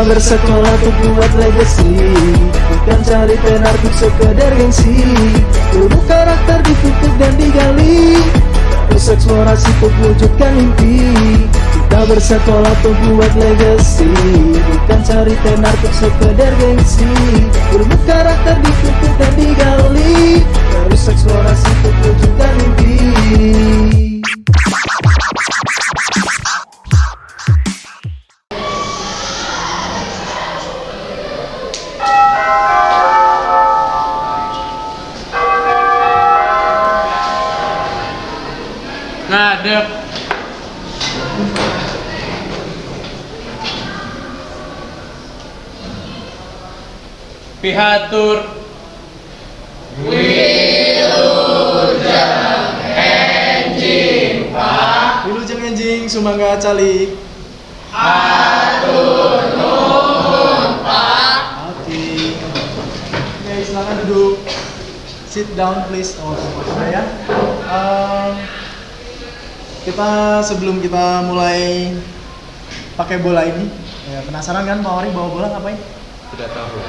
Kita bersekolah untuk buat legacy, bukan cari tenar untuk sekedar gengsi. Ilmu karakter ditutup dan digali, terus eksplorasi untuk wujudkan mimpi. Kita bersekolah untuk buat legacy, bukan cari tenar untuk sekedar gengsi. Ilmu karakter ditutup dan digali, terus eksplorasi untuk wujudkan mimpi. Ngadep. Pihatur. Wilujeng enjing sumangga calik. Oke, silakan duduk. Sit down please. Oh, ya. Sebelum kita mulai pakai bola ini, ya, penasaran kan Pak Wari bawa bola ngapain? Tidak tahu.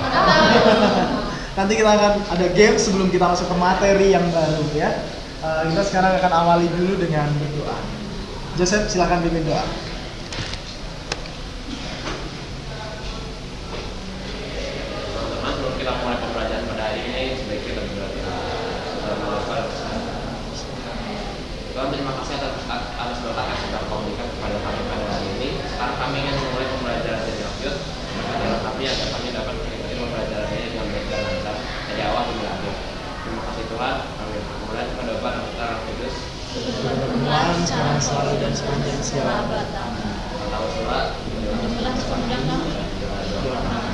Nanti kita akan ada game sebelum kita masuk ke materi yang baru ya. Kita sekarang akan awali dulu dengan berdoa. Joseph, silakan pimpin doa. Teman-teman, sebelum kita mulai pembelajaran pada hari ini, sebaiknya kita berdoa. Tuhan, terima kasih atas berkat yang sudah Kau berikan kepada kami pada hari ini. Sekarang kami ingin memulai pembelajaran dari lanjut. Maka dalam kami agar kami dapat mengikuti pembelajaran ini dengan baik dan lancar dari awal hingga akhir. Terima kasih Tuhan. Amin. Kemudian kita doa dan kita Roh Kudus. Tuhan sekarang selalu dan sepanjang segala abad. Tahu surat.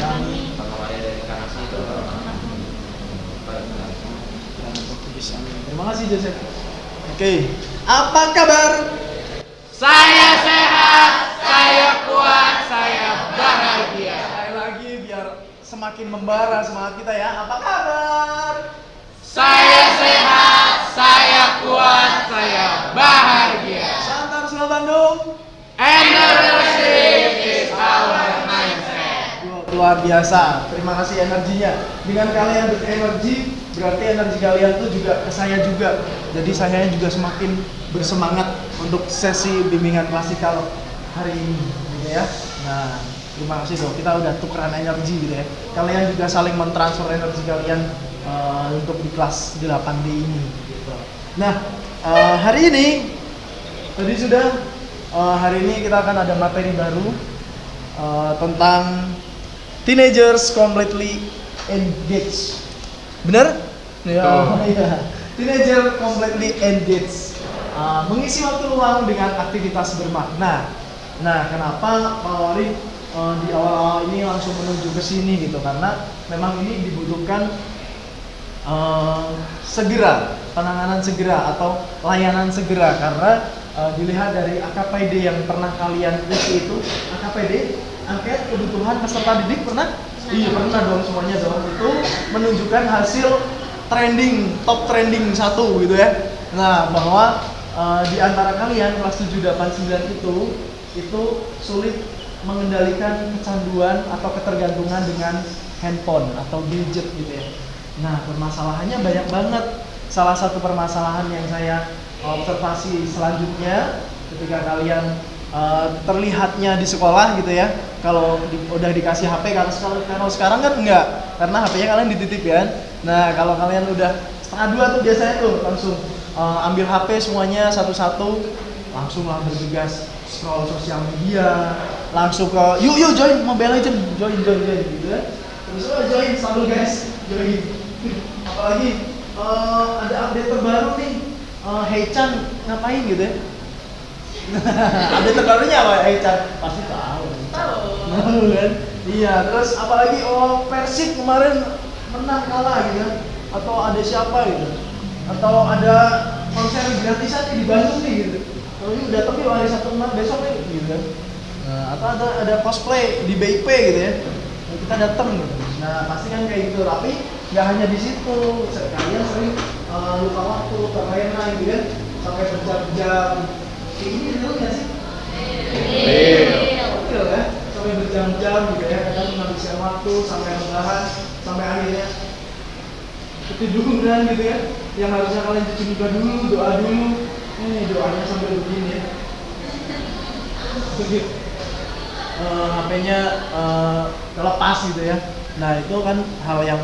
Kami Pengawalan dari inkarnasi Tuhan. Terima kasih Joseph. Oke, apa kabar? Saya sehat, saya kuat, saya bahagia. Sekali lagi biar semakin membara semangat kita ya. Apa kabar? Saya sehat, saya kuat, saya bahagia. Santar Sula Bandung. Entrepreneurship is our mindset. Luar biasa. Terima kasih energinya. Dengan kalian berenergi, berarti energi kalian tuh juga ke saya juga. Jadi saya juga semakin bersemangat untuk sesi bimbingan klasikal hari ini, gitu ya. Nah, terima kasih dong. Kita udah tukeran energi gitu ya. Kalian juga saling mentransfer energi kalian untuk di kelas 8D ini. Gitu. Nah, hari ini tadi sudah hari ini kita akan ada materi baru tentang teenagers completely engaged. Bener? Ya. Teenager completely engaged. Mengisi waktu luang dengan aktivitas bermakna. Nah, kenapa Pak Wari di awal-awal ini langsung menuju ke sini gitu? Karena memang ini dibutuhkan segera, penanganan segera atau layanan segera karena dilihat dari AKPD yang pernah kalian isi itu, AKPD, angket kebutuhan peserta didik pernah? Iya pernah dong semuanya dong. Itu menunjukkan hasil trending, top trending 1 gitu ya. Nah, bahwa di antara kalian kelas 7, 8, 9 itu sulit mengendalikan kecanduan atau ketergantungan dengan handphone atau gadget gitu ya. Nah, permasalahannya banyak banget. Salah satu permasalahan yang saya observasi selanjutnya ketika kalian terlihatnya di sekolah gitu ya, kalau udah dikasih HP, kalau sekarang kan enggak, karena HP-nya kalian dititip kan. Nah, kalau kalian udah 1:30 tuh biasanya tuh langsung ambil HP semuanya satu-satu, langsung lah bergegas scroll sosial media, langsung ke yuk join Mobile Legends, join gitu ya. Terus join selalu guys, join. Apalagi ada update terbaru nih, Hei-chan ngapain gitu ya. Update terbarunya apa Hei-chan? Pasti tahu kan? Iya, terus apalagi Persib kemarin menang kalah gitu kan, atau ada siapa gitu, atau ada konser gratisan di Bandung nih gitu. Kalau ini udah tapi hari Sabtu besok nih gitu kan. Nah, atau ada cosplay di BIP gitu ya. Nah, kita datang gitu. Nah, pasti kan kayak gitu. Tapi nggak hanya di situ. Kalian sering lupa waktu, terlena gitu kan, sampai berjam-jam. Kayak ini dulu nggak sih? Betul kan? Sampai berjam-jam gitu ya. menghabiskan waktu sampai membahas sampai akhirnya ketiduran gitu ya. Yang harusnya kalian cuci muka dulu, doa dulu. Doanya sampai begini ya. Begitu. HP-nya kelepas gitu ya. Nah itu kan hal yang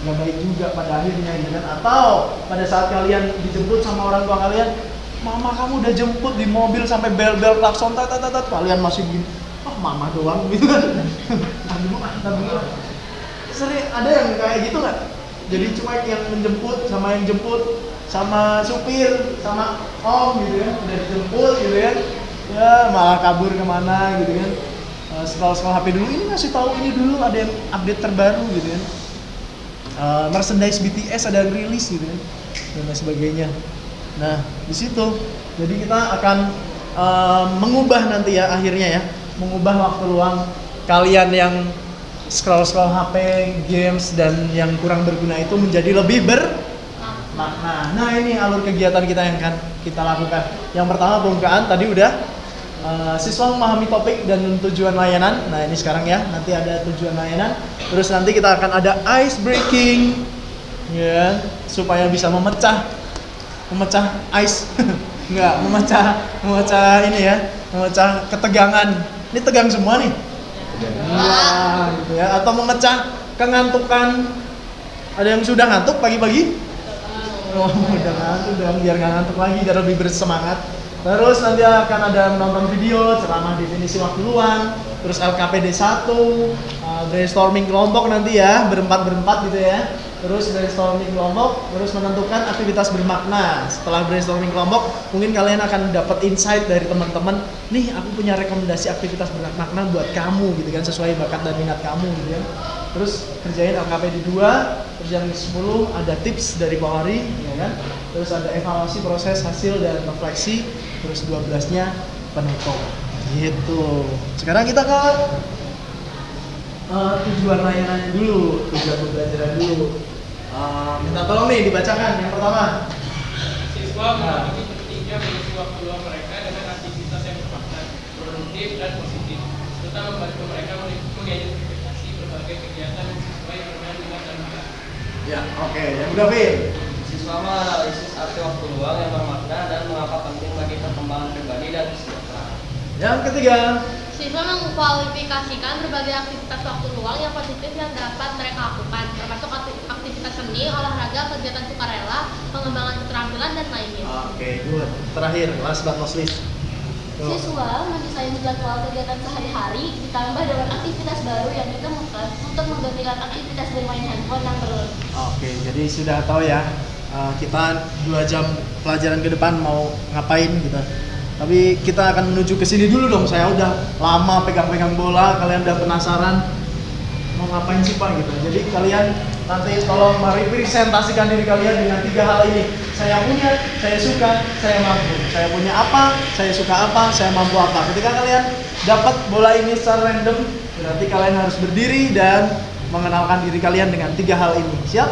nggak baik juga pada akhirnya gitu kan. Atau pada saat kalian dijemput sama orang tua kalian, mama kamu udah jemput di mobil sampai bel-bel klakson kalian masih begini, mama doang gitu kan. Ntar dulu. Sering ada yang kayak gitu nggak? Jadi cuek yang menjemput sama yang jemput, sama supir, sama om gitu ya, udah dijemput gitu ya, ya malah kabur kemana gitu kan. Scroll HP dulu, ini ngasih tahu ini dulu ada yang update terbaru gitu kan. Merchandise BTS ada yang rilis gitu kan, dan lain sebagainya. Nah di situ, jadi kita akan mengubah nanti ya akhirnya ya, mengubah waktu luang kalian yang scroll HP, games dan yang kurang berguna itu menjadi lebih bermakna. Nah ini alur kegiatan kita yang akan kita lakukan. Yang pertama pembukaan tadi udah. Siswa memahami topik dan tujuan layanan. Nah ini sekarang ya, nanti ada tujuan layanan. Terus nanti kita akan ada ice breaking, ya, supaya bisa memecah ice, nggak memecah ini ya, memecah ketegangan. Ini tegang semua nih. Nah, gitu ya. Atau memecah kengantukan. Ada yang sudah ngantuk pagi-pagi? Oh, udah ngantuk, biar nggak ngantuk lagi, biar lebih bersemangat. Terus nanti akan ada menonton video, ceramah definisi waktu luang, terus LKPD 1, brainstorming kelompok nanti ya, berempat gitu ya. Terus brainstorming kelompok, terus menentukan aktivitas bermakna. Setelah brainstorming kelompok, mungkin kalian akan dapat insight dari teman-teman, nih aku punya rekomendasi aktivitas bermakna buat kamu gitu kan, sesuai bakat dan minat kamu gitu ya. Terus kerjain LKPD 2, terus yang 10 ada tips dari Pak Hari, ya kan? Terus ada evaluasi proses hasil dan refleksi, terus 12-nya penutup. Gitu. Sekarang kita ke tujuan layanannya dulu, tujuan pembelajaran dulu. Minta tolong nih dibacakan yang pertama. Siswa memiliki pentingnya mengisi waktu luang mereka dengan aktivitas yang bermakna, produktif dan positif, serta membantu mereka mengidentifikasi berbagai kegiatan yang sesuai dengan minat dan bakat. Ya, oke. Yang udah Vin. Siswa menganalisis arti waktu luang yang bermakna dan mengapa penting bagi perkembangan pribadi dan kesejahteraan. Yang ketiga. Siswa mengkualifikasikan berbagai aktivitas waktu luang yang positif yang dapat mereka lakukan, termasuk aktivitas seni, olahraga, kegiatan sukarela, pengembangan keterampilan, dan lainnya. Oke, good. Terakhir, last but not least. Siswa mendesain jadwal kegiatan sehari-hari ditambah dengan aktivitas baru yang ditemukan untuk menggantikan aktivitas bermain handphone yang berlebih. Oke, jadi sudah tahu ya, kita 2 jam pelajaran ke depan mau ngapain gitu. Tapi kita akan menuju ke sini dulu dong. Saya udah lama pegang-pegang bola, kalian udah penasaran mau ngapain sih Pak gitu. Jadi kalian nanti tolong merepresentasikan diri kalian dengan 3 hal ini. Saya punya, saya suka, saya mampu. Saya punya apa, saya suka apa, saya mampu apa. Ketika kalian dapat bola ini secara random, berarti kalian harus berdiri dan mengenalkan diri kalian dengan 3 hal ini. Siap?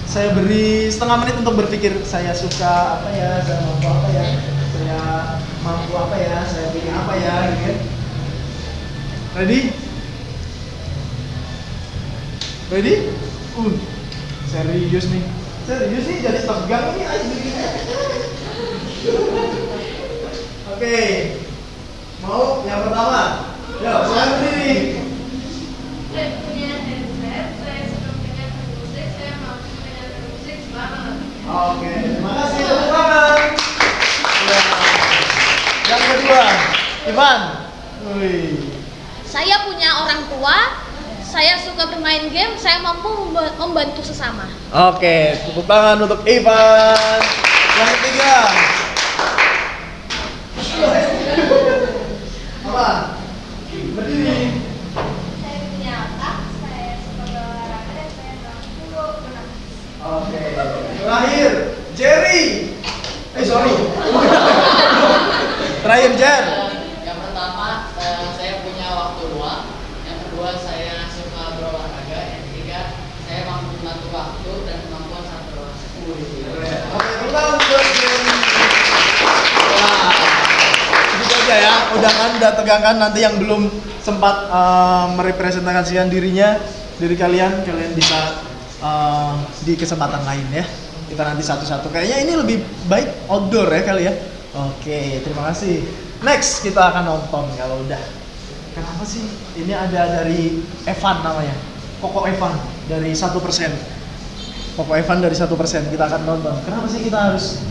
Saya beri setengah menit untuk berpikir. Saya suka apa ya, saya mampu apa ya, saya mampu apa ya, saya punya apa ya, gitu kan. Ready? Ready? Serius nih. Serius nih, jadi tegang nih aja begini. Oke. Mau yang pertama? Yo, saya berdiri. Saya punya headset, saya suka mendengar musik, saya mampu mendengar musik selama. Oke, terima kasih. Tepuk tangan. Ya. Yang kedua, Ivan. Wih. Saya punya orang tua, saya suka bermain game, saya mampu membantu sesama. Oke, tepuk tangan untuk Ivan. Yang ketiga. Apa? Berdiri. Saya punya otak, saya suka berolahraga dan saya mampu menang. Oke. Terakhir, Jerry. Sorry. Terakhir, Jer. Yang pertama, saya punya waktu luang. Yang kedua, saya suka berolahraga. Yang ketiga, saya mampu mengatur waktu dan kemampuan saat berolahraga. Oke, tepuk tangan untuk Jerry. Nah, Udah ya, udah tegangkan. Nanti yang belum sempat merepresentasikan diri kalian bisa di kesempatan lain ya. Kita nanti satu-satu. Kayaknya ini lebih baik outdoor ya kali ya. Oke, terima kasih. Next kita akan nonton kalau udah. Kenapa sih? Ini ada dari Evan namanya. Koko Evan dari 1%. Koko Evan dari 1%. Kita akan nonton. Kenapa sih kita harus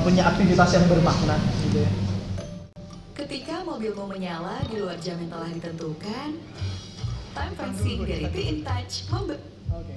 punya aktivitas yang bermakna gitu ya? Ketika mobilmu menyala di luar jam yang telah ditentukan, time fencing dari Be In Touch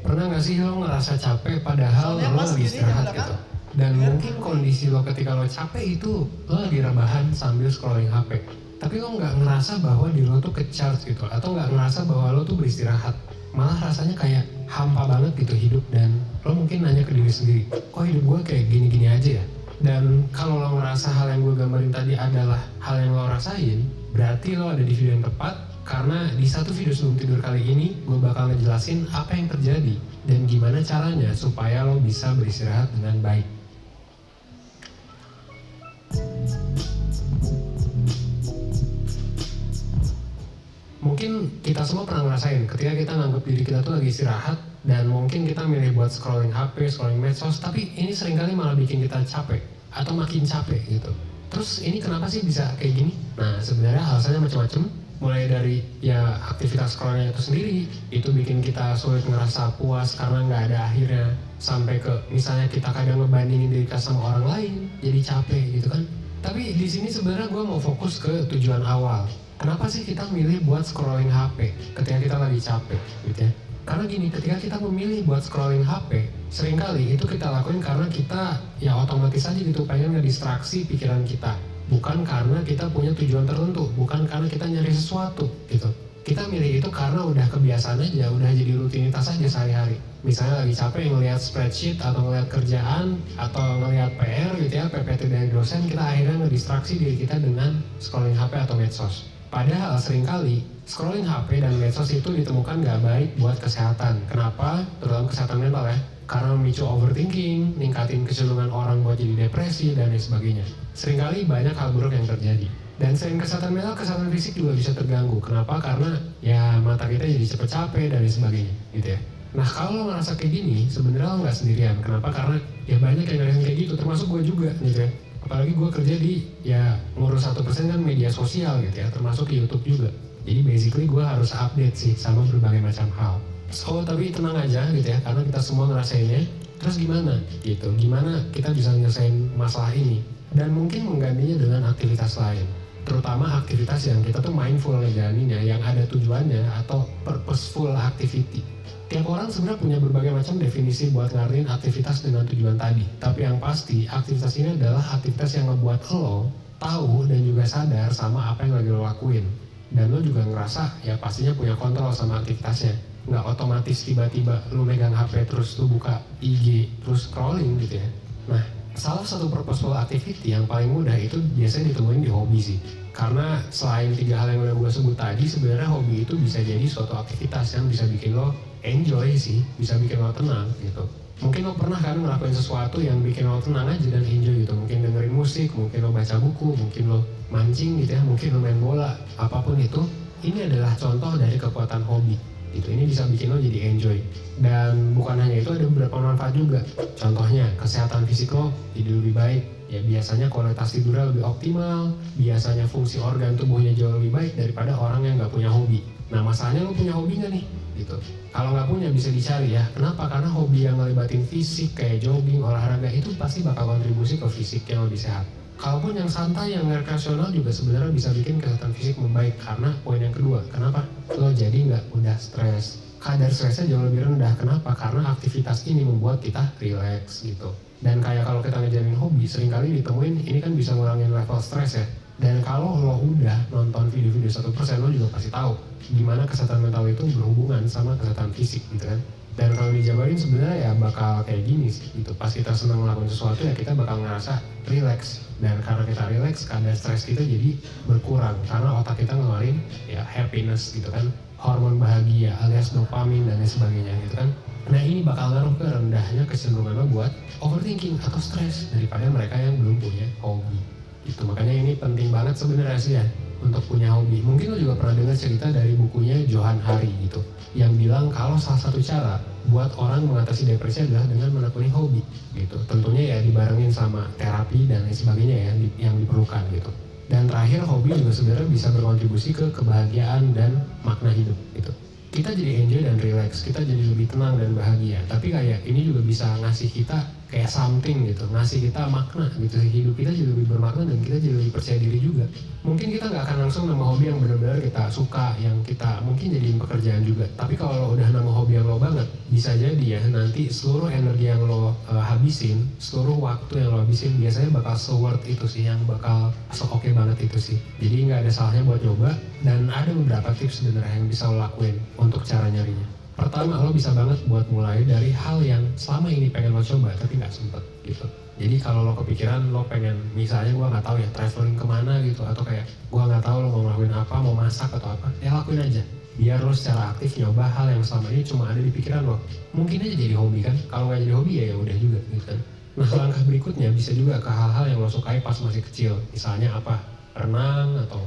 Pernah nggak sih lo ngerasa capek padahal lo lagi istirahat gitu? Dan mungkin kondisi lo ketika lo capek itu lo lagi rebahan sambil scrolling HP. Tapi lo nggak ngerasa bahwa diri lo tuh ke-charge gitu, atau nggak ngerasa bahwa lo tuh beristirahat. Malah rasanya kayak hampa banget gitu hidup, dan lo mungkin nanya ke diri sendiri, kok hidup gue kayak gini-gini aja ya? Dan kalau lo ngerasa hal yang gue gambarin tadi adalah hal yang lo rasain, berarti lo ada di video yang tepat. Karena di satu video sebelum tidur kali ini, gue bakal ngejelasin apa yang terjadi dan gimana caranya supaya lo bisa beristirahat dengan baik. Mungkin kita semua pernah ngerasain ketika kita nganggap diri kita tuh lagi istirahat, dan mungkin kita milih buat scrolling HP, scrolling medsos, tapi ini seringkali malah bikin kita capek atau makin capek gitu. Terus ini kenapa sih bisa kayak gini? Nah, sebenarnya alasannya macam-macam. Mulai dari ya aktivitas scrollnya itu sendiri, itu bikin kita sulit ngerasa puas karena nggak ada akhirnya, sampai ke misalnya kita kadang ngebandingin diri kita sama orang lain, jadi capek gitu kan. Tapi di sini sebenarnya gue mau fokus ke tujuan awal. Kenapa sih kita milih buat scrolling HP ketika kita lagi capek gitu ya? Karena gini, ketika kita memilih buat scrolling HP, seringkali itu kita lakuin karena kita ya otomatis aja gitu pengen ngedistraksi pikiran kita. Bukan karena kita punya tujuan tertentu, bukan karena kita nyari sesuatu gitu. Kita milih itu karena udah kebiasaan aja, udah jadi rutinitas aja sehari-hari. Misalnya lagi capek ngelihat spreadsheet atau ngelihat kerjaan atau ngelihat PR gitu ya, PPT dari dosen, kita akhirnya ngedistraksi diri kita dengan scrolling HP atau medsos. Padahal seringkali scrolling HP dan medsos itu ditemukan gak baik buat kesehatan. Kenapa? Terutama kesehatan mental ya. Karena memicu overthinking, ningkatin kecenderungan orang buat jadi depresi, dan lain sebagainya. Seringkali banyak hal buruk yang terjadi. Dan selain kesehatan mental, kesehatan fisik juga bisa terganggu. Kenapa? Karena ya mata kita jadi cepet capek dan lain sebagainya gitu ya. Nah, kalau lo ngerasa kayak gini, sebenarnya lo nggak sendirian. Kenapa? Karena ya banyak yang ngerasain kayak gitu, termasuk gue juga gitu ya. Apalagi gue kerja di ya ngurus 1% kan media sosial gitu ya, termasuk YouTube juga. Jadi basically gue harus update sih sama berbagai macam hal. So, tapi tenang aja gitu ya, karena kita semua ngerasainnya. Terus gimana gitu, gimana kita bisa nyelesain masalah ini? Dan mungkin menggantinya dengan aktivitas lain. Terutama aktivitas yang kita tuh mindful ngejalaninnya, yang ada tujuannya atau purposeful activity. Tiap orang sebenarnya punya berbagai macam definisi buat ngartiin aktivitas dengan tujuan tadi. Tapi yang pasti, aktivitas ini adalah aktivitas yang ngebuat lo tahu dan juga sadar sama apa yang lagi lo lakuin. Dan lo juga ngerasa ya pastinya punya kontrol sama aktivitasnya. Nggak otomatis tiba-tiba lo megang HP terus lo buka IG terus scrolling gitu ya. Nah, salah satu purposeful activity yang paling mudah itu biasanya ditemuin di hobi sih. Karena selain 3 hal yang udah gue sebut tadi, sebenarnya hobi itu bisa jadi suatu aktivitas yang bisa bikin lo enjoy sih, bisa bikin lo tenang gitu. Mungkin lo pernah kan ngelakuin sesuatu yang bikin lo tenang aja dan enjoy gitu. Mungkin dengerin musik, mungkin lo baca buku, mungkin lo mancing gitu ya, mungkin lo main bola, apapun itu. Ini adalah contoh dari kekuatan hobi gitu. Ini bisa bikin lo jadi enjoy. Dan bukan hanya itu, ada beberapa manfaat juga. Contohnya, kesehatan fisik lo jadi lebih baik. Ya biasanya kualitas tidurnya lebih optimal, biasanya fungsi organ tubuhnya jauh lebih baik daripada orang yang nggak punya hobi. Nah, masalahnya lo punya hobi nggak nih? Gitu. Kalau nggak punya bisa dicari ya. Kenapa? Karena hobi yang ngelibatin fisik kayak jogging, olahraga itu pasti bakal kontribusi ke fisik yang lebih sehat. Kalaupun yang santai, yang rekreasional juga sebenarnya bisa bikin kesehatan fisik membaik. Karena poin yang kedua, kenapa? Lo jadi nggak mudah stres. Kadar stresnya jauh lebih rendah. Kenapa? Karena aktivitas ini membuat kita relax gitu. Dan kayak kalau kita ngejalanin hobi, seringkali ditemuin ini kan bisa ngurangin level stres ya. Dan kalau lo udah nonton video-video 1%, lo juga pasti tahu gimana kesehatan mental itu berhubungan sama kesehatan fisik gitu kan. Dan kalau dijabarin sebenarnya ya bakal kayak gini sih gitu. Pas kita senang melakukan sesuatu ya kita bakal ngerasa relax. Dan karena kita relax, kadar stres kita jadi berkurang. Karena otak kita ngeluarin ya happiness gitu kan, hormon bahagia alias dopamin dan lain sebagainya gitu kan. Nah, ini bakal ngaruh ke rendahnya kecenderungan lo buat overthinking atau stres daripada mereka yang belum punya hobi. gitu. Makanya ini penting banget sebenarnya sih ya untuk punya hobi. Mungkin lo juga pernah dengar cerita dari bukunya Johan Hari gitu, yang bilang kalau salah satu cara buat orang mengatasi depresi adalah dengan menekuni hobi gitu. Tentunya ya dibarengin sama terapi dan lain sebagainya ya yang diperlukan gitu. Dan terakhir, hobi juga sebenarnya bisa berkontribusi ke kebahagiaan dan makna hidup gitu. Kita jadi enjoy dan relax, kita jadi lebih tenang dan bahagia. Tapi kayak ini juga bisa ngasih kita kayak something gitu, ngasih kita makna gitu. Hidup kita jadi lebih bermakna dan kita jadi lebih percaya diri juga. Mungkin kita nggak akan langsung nemu hobi yang benar-benar kita suka, yang kita mungkin jadiin pekerjaan juga. Tapi kalau udah nemu hobi yang lo banget, bisa jadi ya nanti seluruh energi yang lo habisin, seluruh waktu yang lo habisin biasanya bakal se-worth itu sih, yang bakal se-oke banget itu sih. Jadi nggak ada salahnya buat coba, dan ada beberapa tips sebenarnya yang bisa lo lakuin untuk cara nyarinya. Pertama, lo bisa banget buat mulai dari hal yang selama ini pengen lo coba tapi nggak sempet gitu. Jadi kalau lo kepikiran lo pengen, misalnya gue nggak tahu ya traveling kemana gitu, atau kayak gue nggak tahu lo mau ngelakuin apa, mau masak atau apa, ya lakuin aja. Biar lo secara aktif nyoba hal yang selama ini cuma ada di pikiran lo. Mungkin aja jadi hobi kan. Kalau nggak jadi hobi ya udah juga gitu kan. Nah, langkah berikutnya bisa juga ke hal-hal yang lo sukai pas masih kecil. Misalnya apa? Renang atau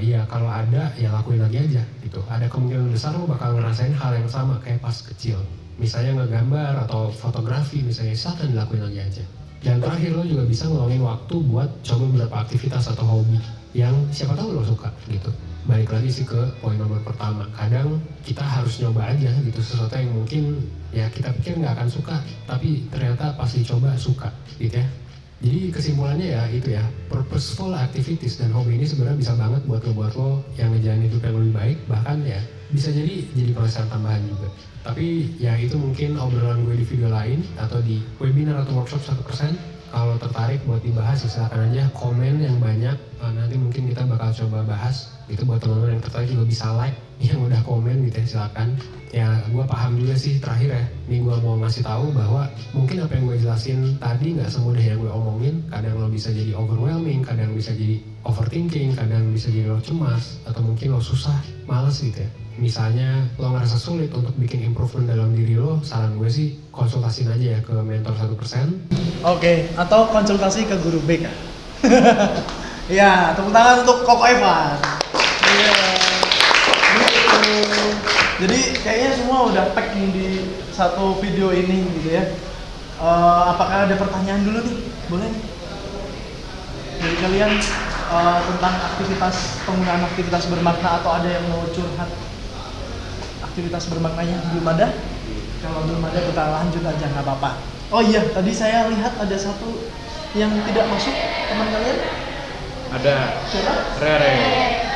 iya kalau ada ya lakuin lagi aja gitu. Ada kemungkinan besar lo bakal ngerasain hal yang sama kayak pas kecil. Misalnya ngegambar atau fotografi misalnya, silahkan dilakuin lagi aja. Dan terakhir, lo juga bisa ngeluangin waktu buat coba beberapa aktivitas atau hobi yang siapa tahu lo suka gitu. Balik lagi sih ke poin nomor pertama, kadang kita harus nyoba aja gitu sesuatu yang mungkin ya kita pikir nggak akan suka, tapi ternyata pas dicoba suka gitu ya. Jadi kesimpulannya ya itu ya, purposeful activities dan hobi ini sebenarnya bisa banget buat ngebuat lo yang ngejalanin hidup yang lebih baik, bahkan ya bisa jadi penghasilan tambahan juga. Tapi ya itu mungkin obrolan gue di video lain atau di webinar atau workshop 1%. Kalau tertarik buat dibahas ya silakan aja komen yang banyak, nanti mungkin kita bakal coba bahas. Itu buat teman-teman yang tertarik juga bisa like yang udah komen gitu ya, silakan. Ya gue paham juga sih terakhir ya, ini gue mau ngasih tahu bahwa mungkin apa yang gue jelasin tadi nggak semudah yang gue omongin. Kadang lo bisa jadi overwhelming, kadang bisa jadi overthinking, kadang bisa jadi lo cemas, atau mungkin lo susah, males gitu ya. Misalnya lo ngerasa sulit untuk bikin improvement dalam diri lo, saran gue sih konsultasiin aja ya ke mentor 1%. Oke, atau konsultasi ke guru BK. Ya, tepuk tangan untuk Koko Evan. Iya. Gitu. Jadi kayaknya semua udah pack nih di satu video ini gitu ya. Apakah ada pertanyaan dulu nih? Boleh nih? Dari kalian tentang penggunaan aktivitas bermakna, atau ada yang mau curhat aktivitas bermaknanya? Belum ada? Kalau belum ada kita lanjut aja, nggak apa-apa. Oh iya, tadi saya lihat ada satu yang tidak masuk, teman kalian? Ada. Siapa? Rere.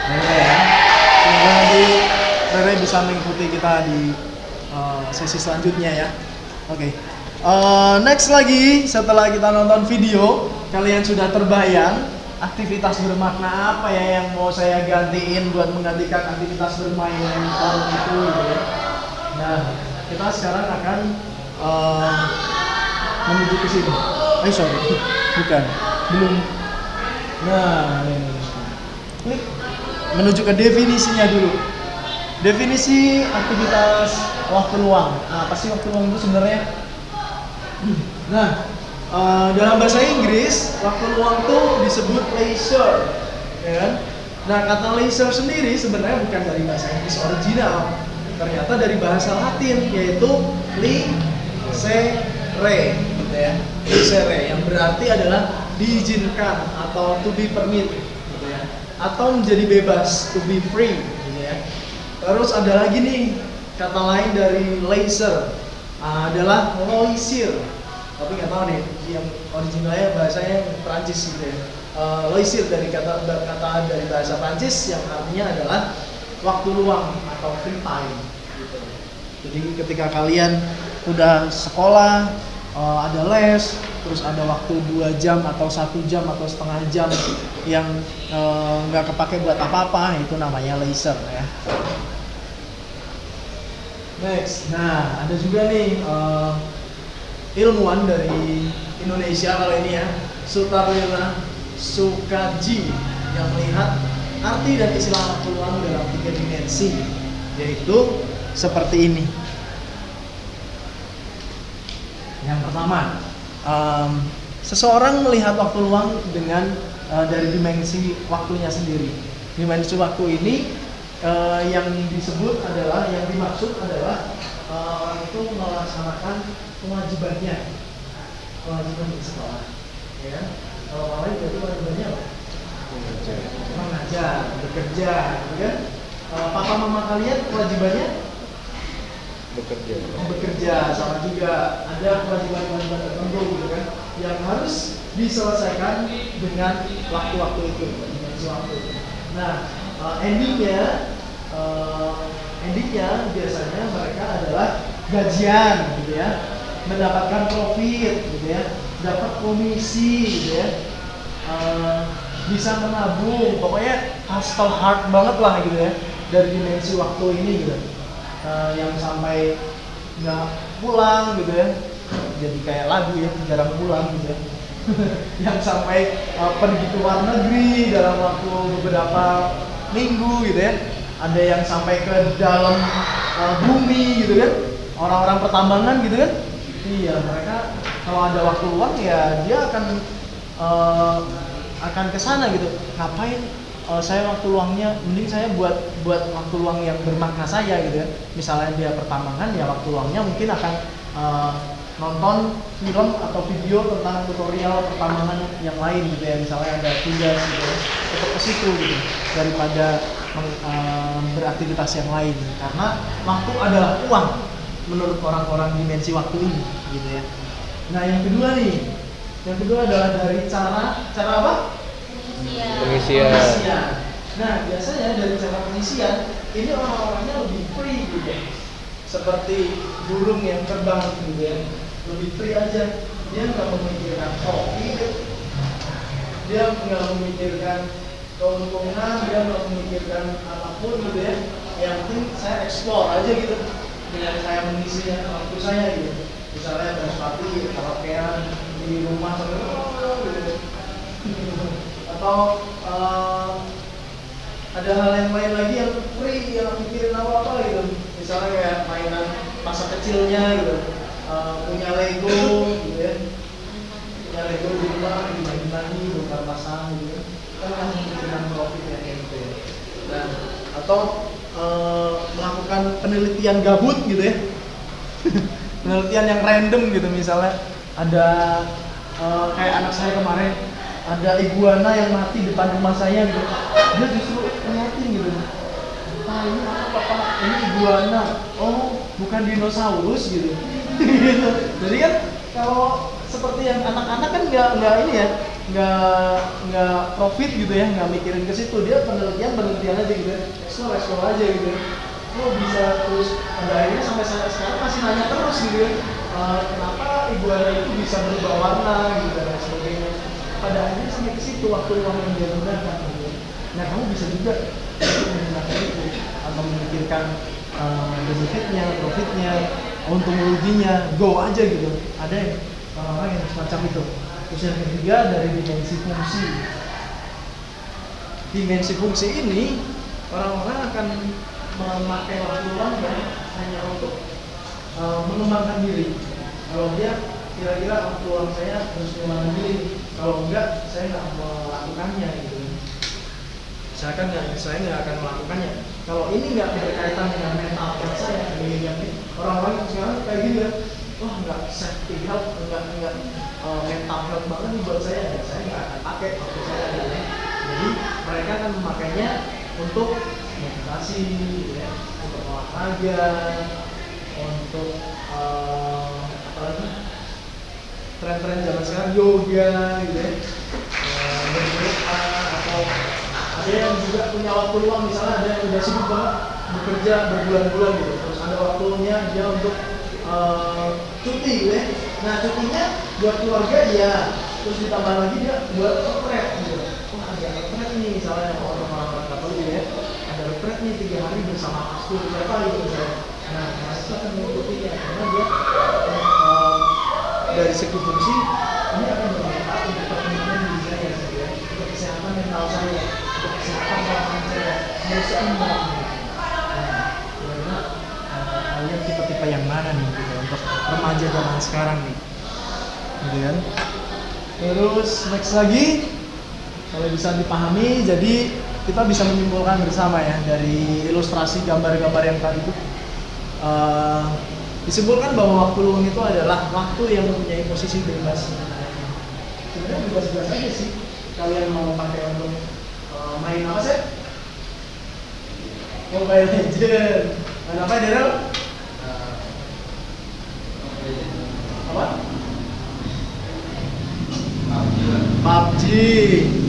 Rere ya. Semoga nanti Rere bisa mengikuti kita di sesi selanjutnya ya. Oke. Next lagi, setelah kita nonton video, kalian sudah terbayang aktivitas bermakna apa ya yang mau saya gantiin buat menggantikan aktivitas bermain handphone itu gitu ya. Nah, kita sekarang akan menuju ke sini. Sorry, bukan, belum. Nah, ini menuju ke definisinya dulu. Definisi aktivitas waktu luang. Nah, apa sih waktu luang itu sebenarnya? Nah, dalam bahasa Inggris, waktu luang itu disebut leisure, ya kan? Nah, kata leisure sendiri sebenarnya bukan dari bahasa Inggris original, ternyata dari bahasa Latin, yaitu licere, gitu ya. Licere, yang berarti adalah diizinkan atau to be permit, gitu ya. Atau menjadi bebas, to be free, gitu ya. Terus ada lagi nih kata lain dari leisure, adalah loisir. Tapi nggak tahu nih, yang originalnya bahasanya Prancis gitu ya. Loisir dari kata dari bahasa Prancis yang artinya adalah waktu luang atau free time gitu. Jadi ketika kalian udah sekolah, ada les, terus ada waktu 2 jam atau 1 jam atau setengah jam yang nggak kepake buat apa-apa, itu namanya leisure ya. Next, nah ada juga nih ilmuwan dari Indonesia kalau ini ya, Sutarlila Sukaji, yang melihat arti dan istilah waktu luang dalam 3 dimensi, yaitu seperti ini. Yang pertama, seseorang melihat waktu luang dengan dari dimensi waktunya sendiri. Dimensi waktu ini yang disebut adalah, yang dimaksud adalah orang itu melaksanakan kewajiban di sekolah, ya. Kalau lain berarti kewajibannya apa? Mengajar, bekerja, gitu kan? Papa mama kalian kewajibannya bekerja, sama juga ada kewajiban-kewajiban tertentu, gitu kan? Yang harus diselesaikan dengan waktu-waktu itu, dimensi waktu. Nah, endingnya biasanya mereka adalah gajian, gitu ya, mendapatkan profit, gitu ya, dapat komisi, gitu ya, bisa menabung, pokoknya hustle hard banget lah, gitu ya, dari dimensi waktu ini, gitu. Yang sampai nggak pulang, gitu ya, jadi kayak lagu ya, jarang pulang, gitu ya. Yang sampai pergi ke luar negeri dalam waktu beberapa minggu, gitu ya. Ada yang sampai ke dalam bumi, gitu kan, orang-orang pertambangan, gitu kan. Iya, mereka kalau ada waktu luang ya dia akan ke sana, gitu. Ngapain saya waktu luangnya, mending saya buat waktu luang yang bermakna saya, gitu ya. Misalnya dia pertambangan, ya waktu luangnya mungkin akan nonton film atau video tentang tutorial pertambangan yang lain, gitu ya. Misalnya ada tugas, gitu ya, untuk ke situ, gitu, daripada beraktivitas yang lain, karena waktu adalah uang menurut orang-orang dimensi waktu ini, gitu ya. Nah, yang kedua adalah dari cara apa? Pengisian. Nah, biasanya dari cara pengisian ini orang-orangnya lebih free, gitu ya. Seperti burung yang terbang, gitu ya, lebih free aja. Dia nggak memikirkan profit, dia nggak memikirkan keuntungan, dia nggak memikirkan apapun, gitu ya. Yang penting saya explore aja, gitu, dengan saya mengisinya waktu saya, gitu. Misalnya berpati karaokean di rumah, gitu. Atau ada hal yang lain lagi yang free, yang mikirin apa-apa, gitu. Misalnya kayak mainan masa kecilnya, gitu, punya Lego, gitu ya, punya Lego di rumah, dibagi-bagi, bukan pasang, gitu, kan masih memikirkan profit ya, gitu ya. Dan atau melakukan penelitian gabut, gitu ya. Penelitian yang random, gitu. Misalnya ada kayak anak saya kemarin, ada iguana yang mati depan rumah saya, gitu. Dia justru ngeliatin, gitu, ini apa papa, ini iguana, oh bukan dinosaurus, gitu. Gitu. Jadi kan kalau seperti yang anak-anak kan nggak ini ya, nggak profit, gitu ya, nggak mikirin ke situ, dia penelitian aja, gitu ya, explore aja, gitu ya. Oh bisa, terus pada akhirnya sampai sekarang masih nanya terus, gitu ya, kenapa iguana itu bisa berubah warna, gitu, dan sebagainya. Pada akhirnya sampai ke situ waktu luang yang dia gunakan, gitu. Nah, kamu bisa juga menggunakan itu atau memikirkan benefitnya, profitnya, untung ruginya, go aja, gitu. Ada yang orang-orang yang semacam itu. Terus yang ketiga dari dimensi fungsi. Dimensi fungsi ini orang-orang akan memakai waktu luangnya hanya untuk mengembangkan diri. Kalau dia kira-kira waktu luang saya harus mengembangkan diri, kalau enggak saya nggak melakukannya, gitu. Saya nggak akan melakukannya. Kalau ini nggak berkaitan dengan mental health saya, orang-orang yang sekarang kayak gini ya, wah nggak safety health, nggak mental health banget nih buat saya nggak akan pakai waktu saya, gitu. Jadi mereka akan memakainya untuk meditasi, gitu ya, untuk olahraga, untuk apa lagi, tren-tren zaman sekarang, yoga, gitu ya, berdoa, atau ada yang juga punya waktu luang, misalnya ada yang udah sibuk banget bekerja berbulan-bulan, gitu, terus ada waktunya dia untuk cuti, gitu ya. Nah, cutinya buat keluarga ya, terus ditambah lagi dia buat retreat, gitu. Wah, ada retreat nih, misalnya untuk orang-orang Katolik, gitu ya, ada retreat nih 3 hari bersama pastor siapa, gitu, misalnya. Nah, itu akan mengikutinya karena dia dari segi fungsi ini akan bermanfaat untuk perkembangan diri saya, gitu ya, untuk kesehatan mental saya, untuk kesehatan rohani saya, harus seimbang. Nah, kira-kira kalian tipe-tipe yang mana nih, gitu, untuk remaja zaman sekarang nih, gitu kan? Terus next lagi Kalau bisa dipahami, jadi kita bisa menyimpulkan bersama ya dari ilustrasi gambar-gambar yang tadi itu. Disimpulkan bahwa waktu luang itu adalah waktu yang mempunyai posisi bebas. Sebenarnya bebas-bebas aja sih. Kalian mau pakai untuk main apa sih? Mobile Legend. Main apa Daryl? Apa? PUBG.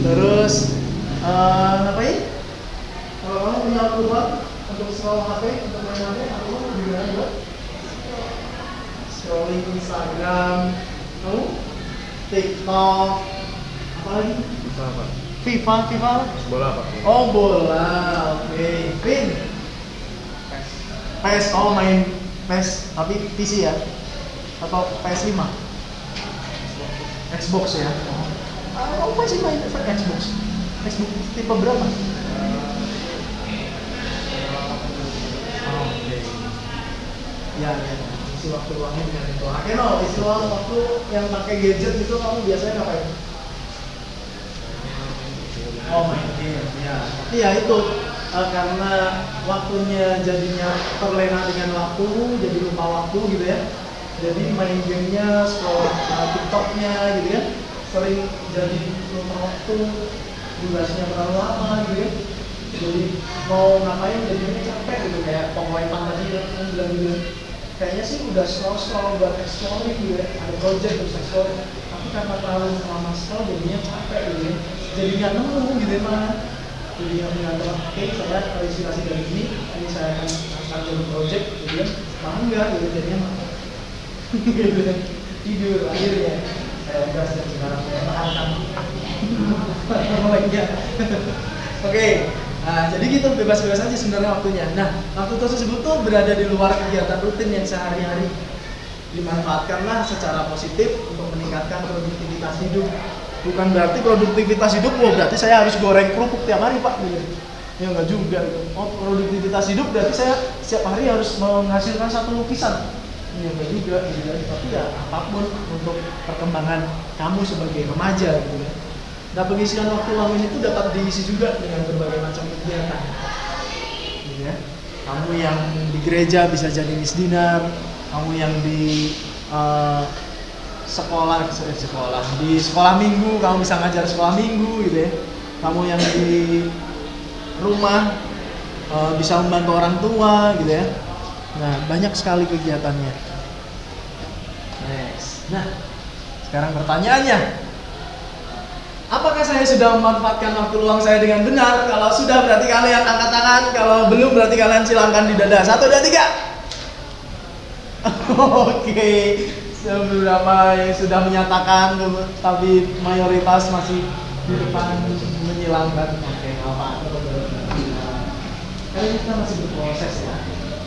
Terus ngapain? Kalau kamu punya waktu luang untuk scroll HP, untuk main HP, aku gimana buat? Scrolling Instagram, kamu? TikTok, apa lagi? FIFA apa? Bola apa? Oh bola, oke. Pin? PS, oh main PS, tapi PC ya? Atau PS5? Xbox ya? Kamu masih main Xbox? Xbox tipe berapa? Oke. Ya, isi waktu luangnya dengan itu. Oke, isi waktu yang pakai gadget itu kamu biasanya ngapain? Oh, main game, ya. Tapi ya itu karena waktunya jadinya terlena dengan waktu, jadi lupa waktu gitu ya. Jadi main gamenya, scroll TikToknya gitu ya, sering jadi lupa waktu, durasinya terlalu lama gitu ya. Jadi mau ngapain jadinya capek gitu, kayak pengwaipan tadi yang bilang gitu. Kayaknya sih udah scroll buat exploring gitu ya, ada project terus exploring. Tapi karena terlalu lama scroll jadinya capek gitu ya. Jadi nggak nemu gitu ya malah. Jadi yang mengatakan, oke saya inspirasi dari ini saya akan jadi project gitu ya. Malah enggak gitu, jadinya malah gitu ya. Tidur akhirnya. Saya gas dan sekarang saya tahan. Oke. Nah, jadi gitu bebas-bebas aja sebenarnya waktunya. Nah, waktu tersebut tuh berada di luar kegiatan rutin yang sehari-hari. Dimanfaatkanlah secara positif untuk meningkatkan produktivitas hidup. Bukan berarti produktivitas hidup, berarti saya harus goreng kerupuk tiap hari Pak. Ya enggak juga. Oh, produktivitas hidup berarti saya setiap hari harus menghasilkan satu lukisan. Ya enggak juga. Tapi ya apapun untuk perkembangan kamu sebagai remaja gitu. Nah, pengisian waktu luang ini tuh dapat diisi juga dengan berbagai macam kegiatan. Ya. Kamu yang di gereja bisa jadi misdinar, kamu yang di sekolah di sekolah minggu kamu bisa ngajar sekolah minggu gitu ya. Kamu yang di rumah bisa membantu orang tua gitu ya. Nah, banyak sekali kegiatannya. Next. Nah, sekarang pertanyaannya, apakah saya sudah memanfaatkan waktu luang saya dengan benar? Kalau sudah berarti kalian angkat tangan, kalau belum berarti kalian silangkan di dada. 1, 2, 3. Oke, beberapa yang sudah menyatakan, tapi mayoritas masih di depan menyilangkan. Oke, apa? Karena kita masih berproses ya.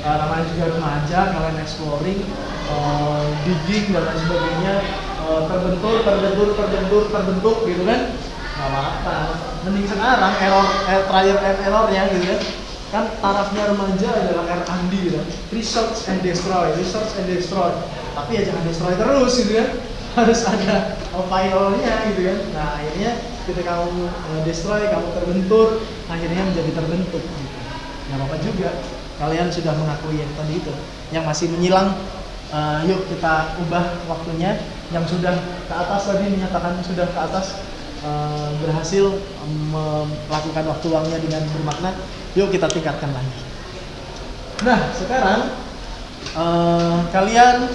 Namanya juga remaja, kalian exploring, digging dan lain sebagainya. Terbentur gitu kan, nggak apa-apa. Mending sekarang trial and errornya gitu kan tarafnya remaja adalah R&D gitu, research and destroy. Tapi ya jangan destroy terus gitu kan, harus ada finalnya gitu kan. Nah akhirnya ketika kamu destroy, kamu terbentur, akhirnya menjadi terbentuk gitu. Nggak apa-apa juga, kalian sudah mengakui yang tadi itu. Yang masih menyilang, yuk kita ubah waktunya. Yang sudah ke atas tadi menyatakan sudah ke atas, berhasil melakukan waktu luangnya dengan bermakna, yuk kita tingkatkan lagi. Nah sekarang kalian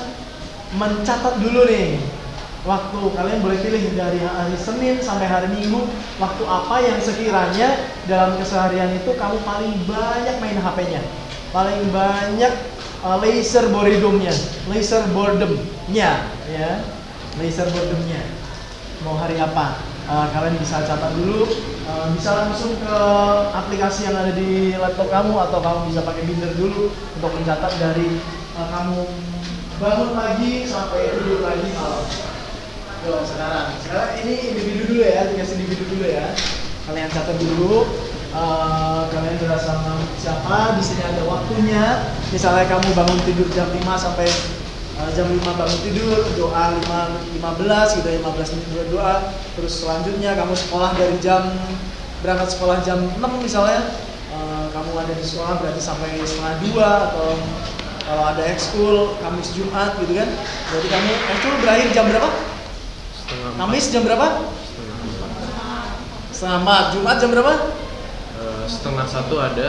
mencatat dulu nih waktu. Kalian boleh pilih dari hari Senin sampai hari Minggu, waktu apa yang sekiranya dalam keseharian itu kamu paling banyak main HP-nya, paling banyak leisure boredomnya ya. Leisure boredomnya mau hari apa, kalian bisa catat dulu, bisa langsung ke aplikasi yang ada di laptop kamu, atau kamu bisa pakai binder dulu untuk mencatat dari kamu bangun pagi sampai tidur lagi malam. Sekarang ini individu dulu ya, tugas individu dulu ya. Kalian catat dulu, kalian sudah sama siapa, di sini ada waktunya. Misalnya kamu bangun tidur jam 5 sampai jam 5 bangun tidur, doa 15 gitu, 15 menit berdoa. Terus selanjutnya kamu sekolah dari berangkat sekolah jam 6 misalnya, kamu ada di sekolah berarti sampai setengah 2, atau kalau ada ekskul Kamis Jumat gitu kan, berarti kamu ekskul berakhir jam berapa? Kamis jam berapa? Setengah 4. Jumat jam berapa? Setengah 1 ada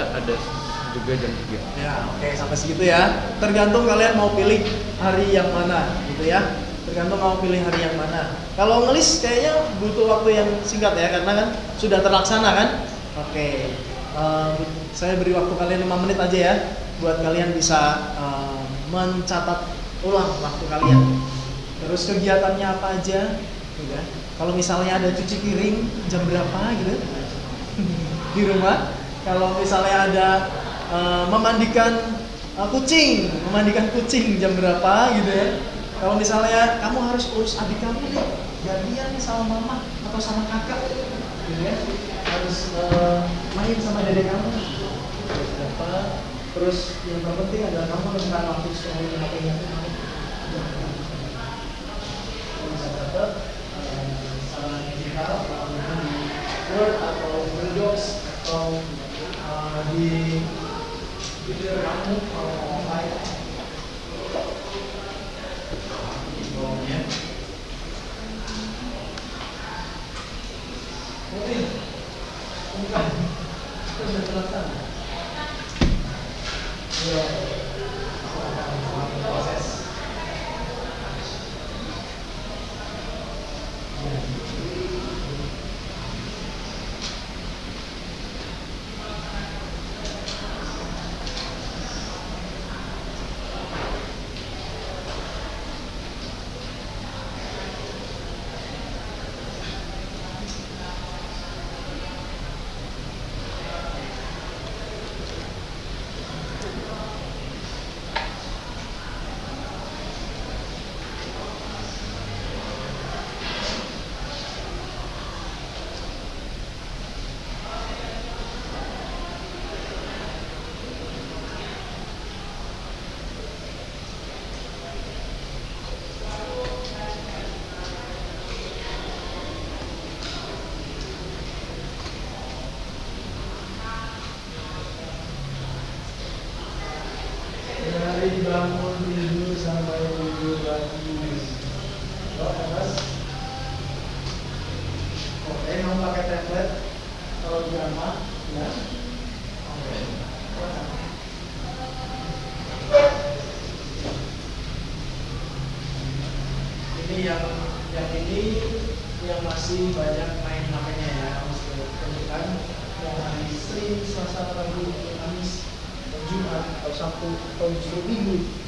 juga jam 3. Ya, oke, sampai segitu ya. Tergantung kalian mau pilih hari yang mana gitu ya. Tergantung mau pilih hari yang mana. Kalau ngelis kayaknya butuh waktu yang singkat ya, karena kan sudah terlaksana kan. Oke. Saya beri waktu kalian 5 menit aja ya, buat kalian bisa mencatat ulang waktu kalian. Terus kegiatannya apa aja gitu ya. Kalau misalnya ada cuci piring jam berapa gitu di rumah. Kalau misalnya ada memandikan kucing jam berapa gitu ya. Kalau misalnya kamu harus urus adik kamu nih, gantian nih sama mama atau sama kakak gitu ya, harus main sama dedek kamu berapa. Terus yang terpenting adalah kamu tentang waktu scrolling HP-nya itu bisa dapat saran digital atau di Word atau Google Docs atau di Twitter kamu kalau online. Ya. Bukan. Itu sudah terlaksana. Ya. Proses. Dari bangun tidur sampai tidur lagi. Atas. Oke, kamu pakai tablet kalau di rumah, ya. Oke. Ini yang masih banyak main HP-nya ya, kamu sudah tentukan yang hari Senin, Selasa, Rabu, Kamis, Jumat atau Sabtu atau justru Minggu.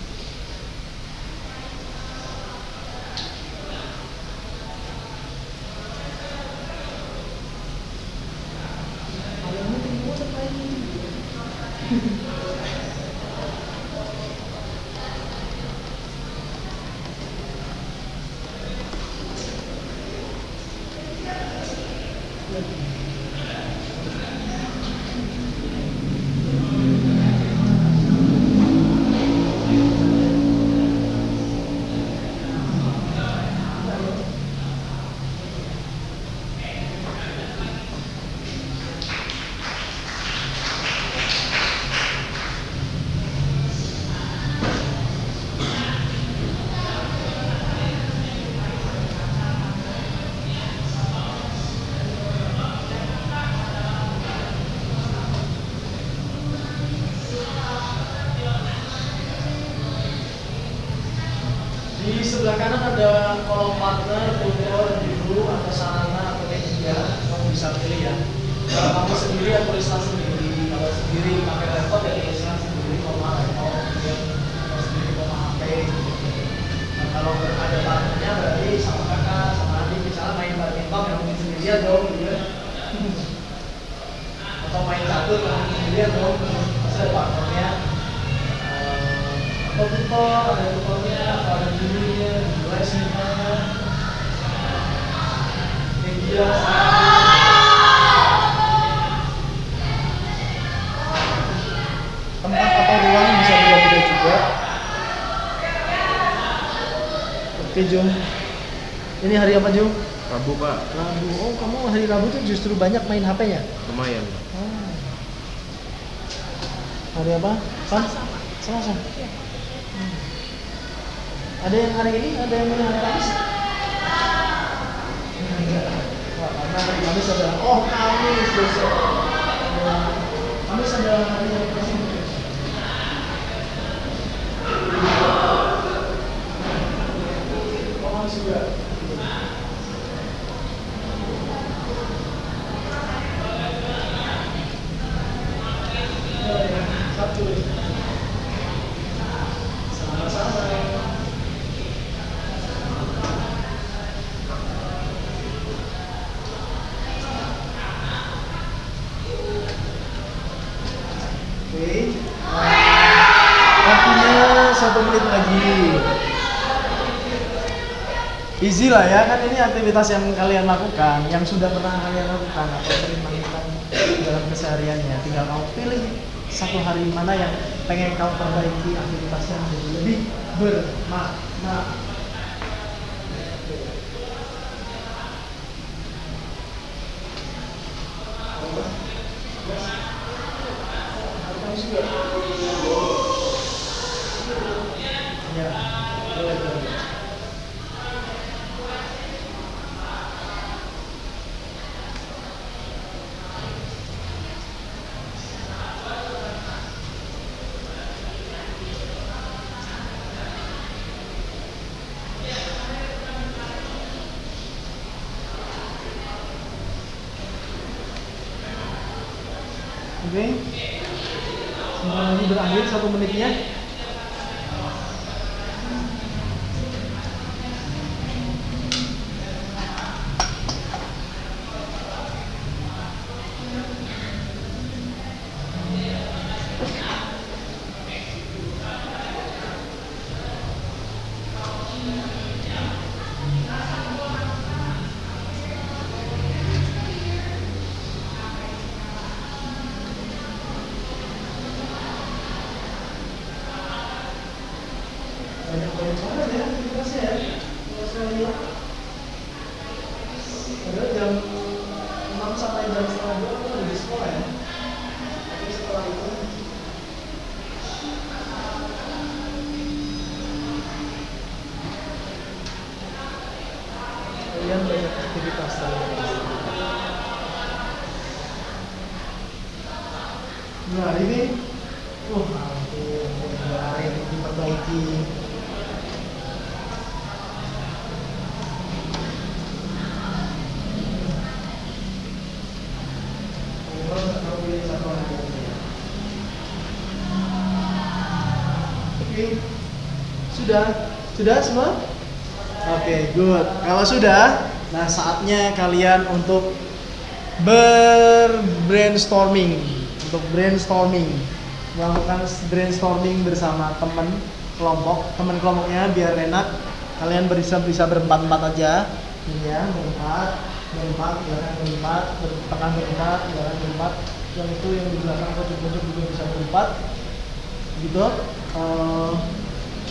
Di sebelah kanan ada kolom partner, tutor, guru, atau sarana atau media. Kamu bisa pilih ya. Kalau kamu sendiri ya tulislah sendiri. Kalau sendiri pakai laptop ya tulislah sendiri. Kalau sendiri bawa HP. Nah, kalau ada partnernya berarti sama kakak, sama adik, misalnya main badminton yang mungkin sendirian dong, gitu ya. Atau main catur yang mungkin sendirian dong. Pasti ada partnernya. Atau tutor, ada tutornya, atau ada gurunya, les misalnya, media, tempat atau ruang bisa beda-beda juga. Oke Jum. Ini hari apa Jum? Rabu Pak, Rabu. Oh kamu hari Rabu tuh justru banyak main HP-nya? lumayan. Oh. Hari apa? Selasa. Ada yang hari ini? Ada yang hari Kamis? Enggak. Wah, karena hari Kamis ada. Oh Kamis besok. Kamis ada hari yang presiden. Oh juga. Sabtu. Sama-sama. Oke. Waktunya 1 menit lagi. Easy lah ya, kan ini aktivitas yang kalian lakukan, yang sudah pernah kalian lakukan atau sering melakukan dalam kesehariannya. Tinggal kamu pilih satu hari mana yang pengen kamu perbaiki aktivitasnya menjadi lebih bermakna. Ya, boleh. Oke. Sebentar lagi berakhir 1 menitnya. Banyak banget ya aktivitasnya ya. Kalau saya lihat padahal jam 6 sampai jam setengah 2 aku ada di sekolah ya. Tapi setelah itu kalian banyak aktivitas nah ini ampun diperbaiki. Oke, sudah semua? Oke, good. Kalau sudah, nah saatnya kalian untuk berbrainstorming, melakukan brainstorming bersama teman kelompoknya biar enak. Kalian bisa berempat-empat aja, ini ya, berempat, belakang berempat, tengah berempat, belakang berempat. Yang itu yang di belakang pojok-pojok juga bisa berempat, gitu.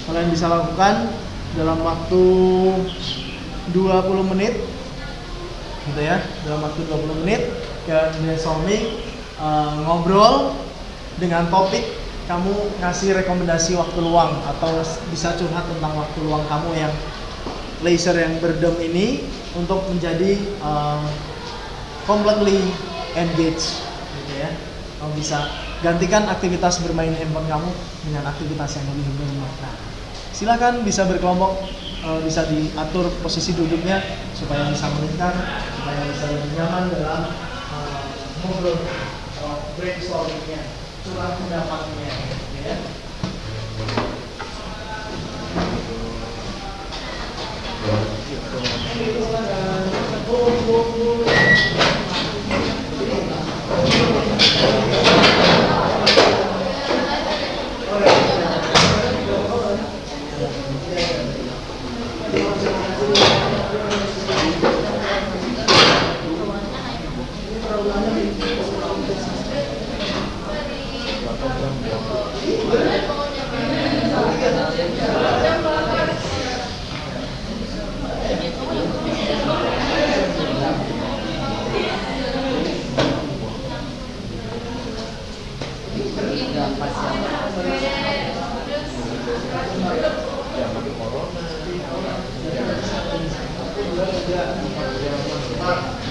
Kalian bisa lakukan dalam waktu 20 menit, gitu ya. Dalam waktu 20 menit kalian brainstorming, ngobrol dengan topik. Kamu ngasih rekomendasi waktu luang atau bisa curhat tentang waktu luang kamu yang leisure yang berdem ini untuk menjadi completely engaged, gitu ya. Kamu bisa gantikan aktivitas bermain handphone kamu dengan aktivitas yang lebih bermakna. Silakan bisa berkelompok, bisa diatur posisi duduknya supaya bisa melingkar, supaya bisa lebih nyaman dalam ngobrol brainstormingnya, curah pendapatnya, ya.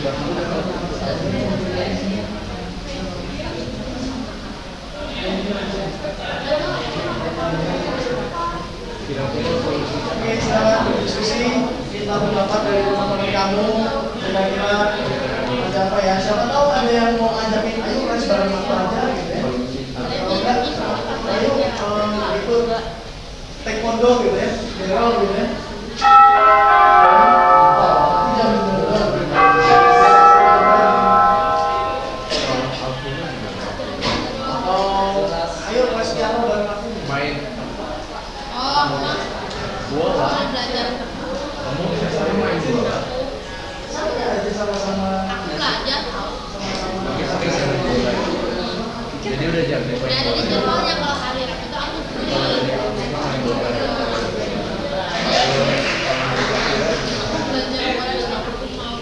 Oke, silakan berdiskusi, kita pendapat dari teman-teman kamu. Kira-kira ada apa ya? Siapa tahu ada yang mau ajakin, ayo les bareng aku aja gitu ya. Kalau enggak, ayo ikut taekwondo gitu ya, general gitu ya. Ayo les piano bareng aku. Main Oh, bola. belajar. Kamu biasanya main bola. Saya aja sama-sama. Aku belajar. Jadi udah jam deh. Udah ada di jadwalnya kalau hari Rabu itu aku belajar bola dan aku mau.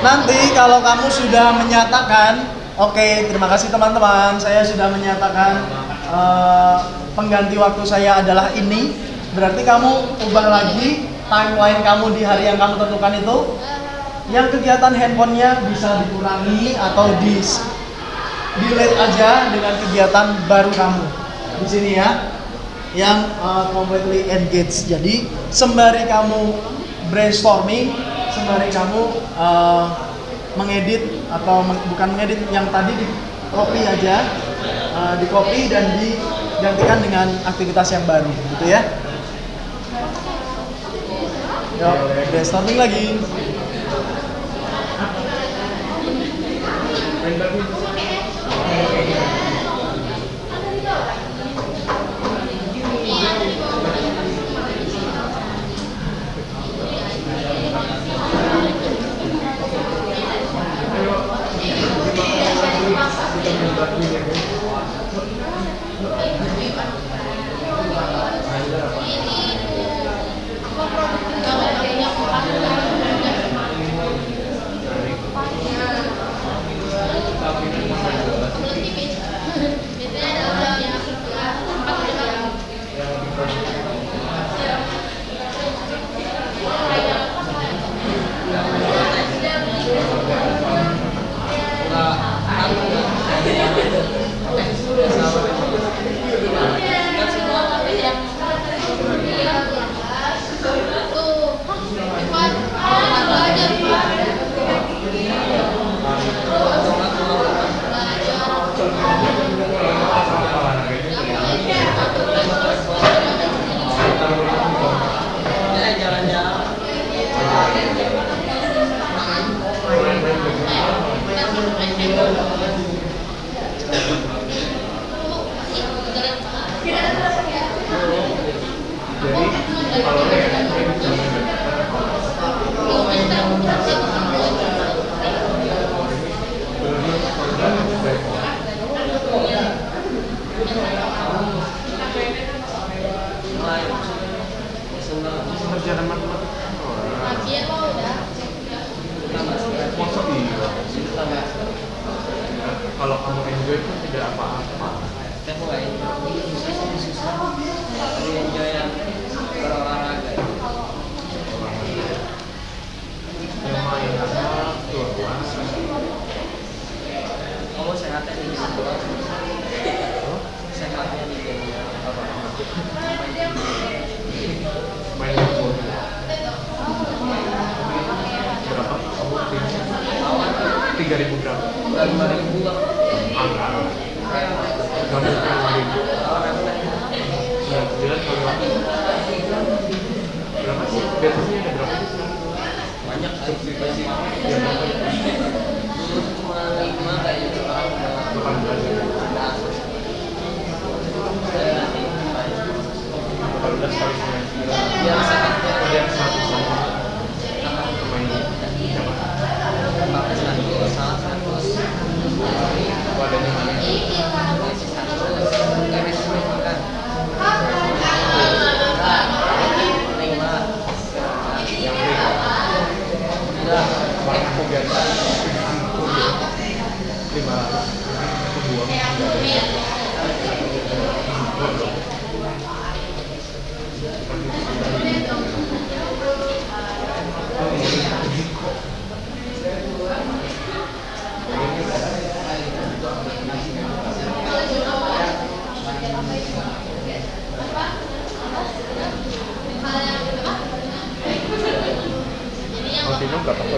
Nanti kalau kamu sudah menyatakan, oke, terima kasih teman-teman, saya sudah menyatakan pengganti waktu saya adalah ini. Berarti kamu ubah lagi timeline kamu di hari yang kamu tentukan itu. Yang kegiatan handphonenya bisa dikurangi atau delete aja dengan kegiatan baru kamu di sini ya, yang completely engaged. Jadi sembari kamu brainstorming, sembari kamu mengedit atau bukan mengedit, yang tadi di copy aja, di copy dan digantikan dengan aktivitas yang baru, gitu ya. Yuk, brainstorming lagi. Pelajaran matematika. Iya, mau udah. Masuk iya. Kalau kamu enjoy pun tidak apa-apa. Saya nggak enjoy, susah. Lebih enjoy yang berolahraga. Yang main apa? Keluar. Kamu sehatnya di sini doang. Sehatnya di sini. Main bola. Berapa? Kamu timnya? 3.000 berapa? 5.000 lah. Angkat. Kamu kemarin. Nah, jelas kalau aku. Berapa sih? Biasanya ada berapa sih sekarang? Banyak Subsidi. Ya, berapa? dulu cuma 5 kayaknya, sekarang udah 18. 18 kali 9. biar sehatnya Ada yang 1 sama pemainnya. Siapa? pakai 100, salah 100. Wadahnya mana? Yang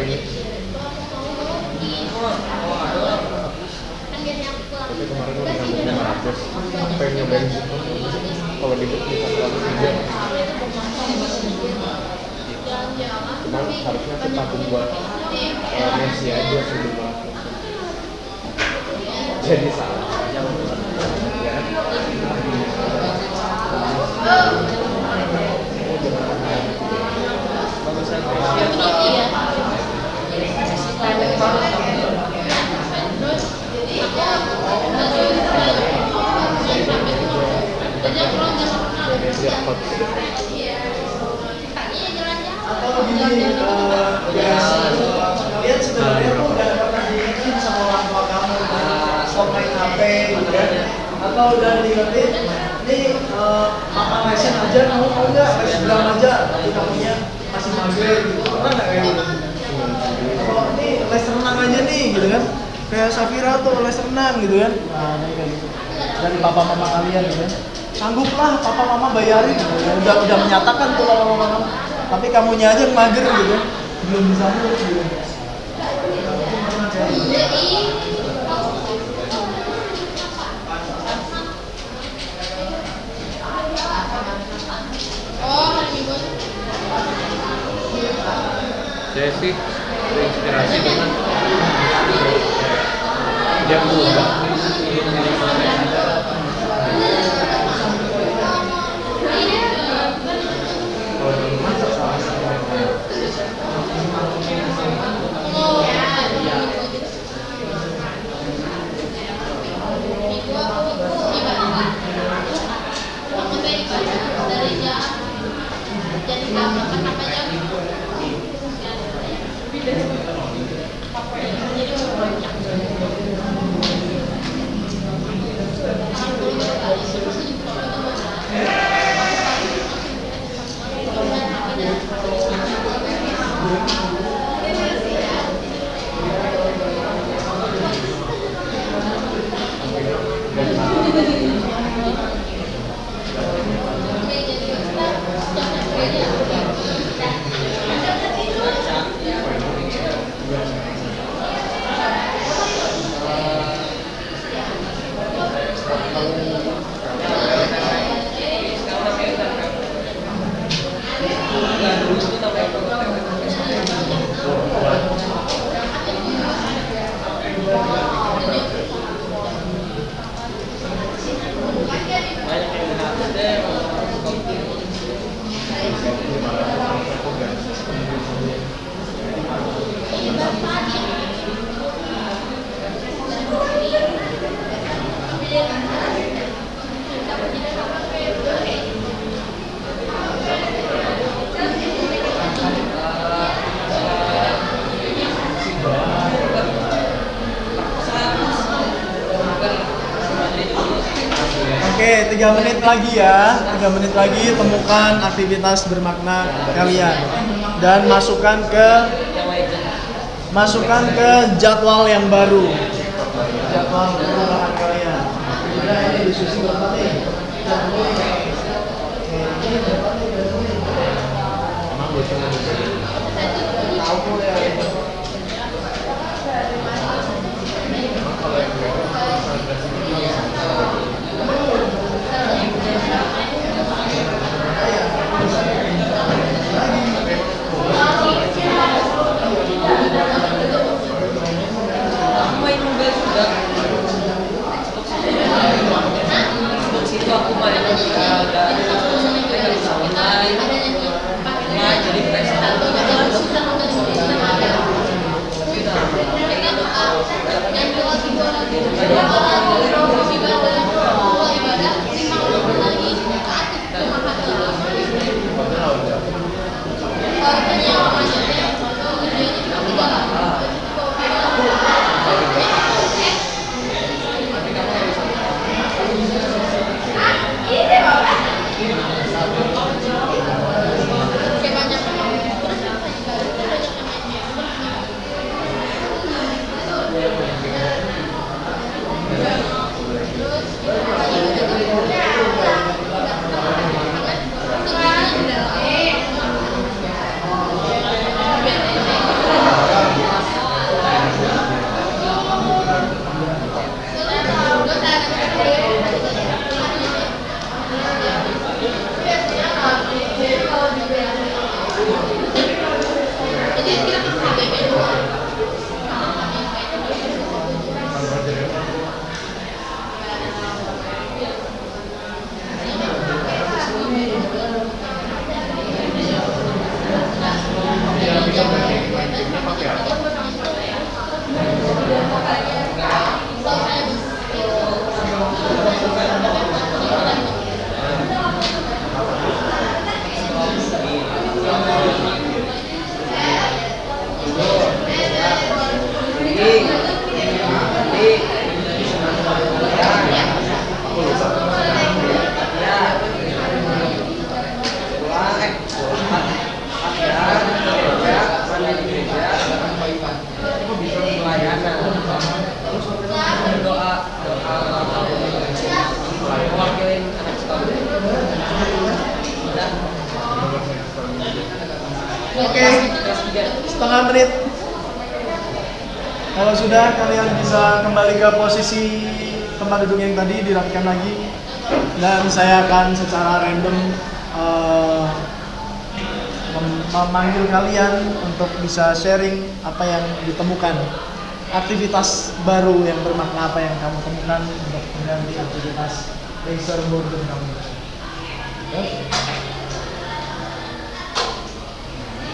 ini? Kan biasanya aku pulang. Tapi kemarin udah ngambil 500. Pengen nyobain gitu. Kalau di bisa 103. Cuman harusnya kita tabung buat Messi aja sebelum jadi salah. Atau gini, kalian sebenarnya tuh udah pernah diingetin sama orang tua kamu stop main HP gitu kan? Atau udah diingetin, nih makan lesin aja, kamu mau nggak les drum aja, tapi kamunya masih mager gitu, pernah nggak kayak gitu? Atau nih les renang aja nih gitu kan? Kayak Safira tuh les renang gitu kan? Nah, ini kayak gitu. Dari papa mama kalian gitu kan? Sangguplah papa mama bayarin gitu kan? Udah menyatakan tuh papa mama kamu. Tapi kamunya aja yang mager gitu, belum bisa mulus gitu. Saya sih terinspirasi dengan jam 2. Oke, 3 menit lagi ya. 3 menit lagi temukan aktivitas bermakna kalian dan masukkan ke jadwal yang baru. Jadwal perubahan kalian. Udah ini diskusi berapa nih? Ini berapa nih? Emang lucu nggak sih? Tahu ya. Emang kalau yang gue main mobile juga. Untuk situ aku main ada bisa online, main jadi presiden. Iya. Oke, setengah menit. Kalau sudah, kalian bisa kembali ke posisi tempat duduk yang tadi, dirapikan lagi. Dan saya akan secara random memanggil kalian untuk bisa sharing apa yang ditemukan. Aktivitas baru yang bermakna apa yang kamu temukan untuk mengganti aktivitas laser boredom kamu.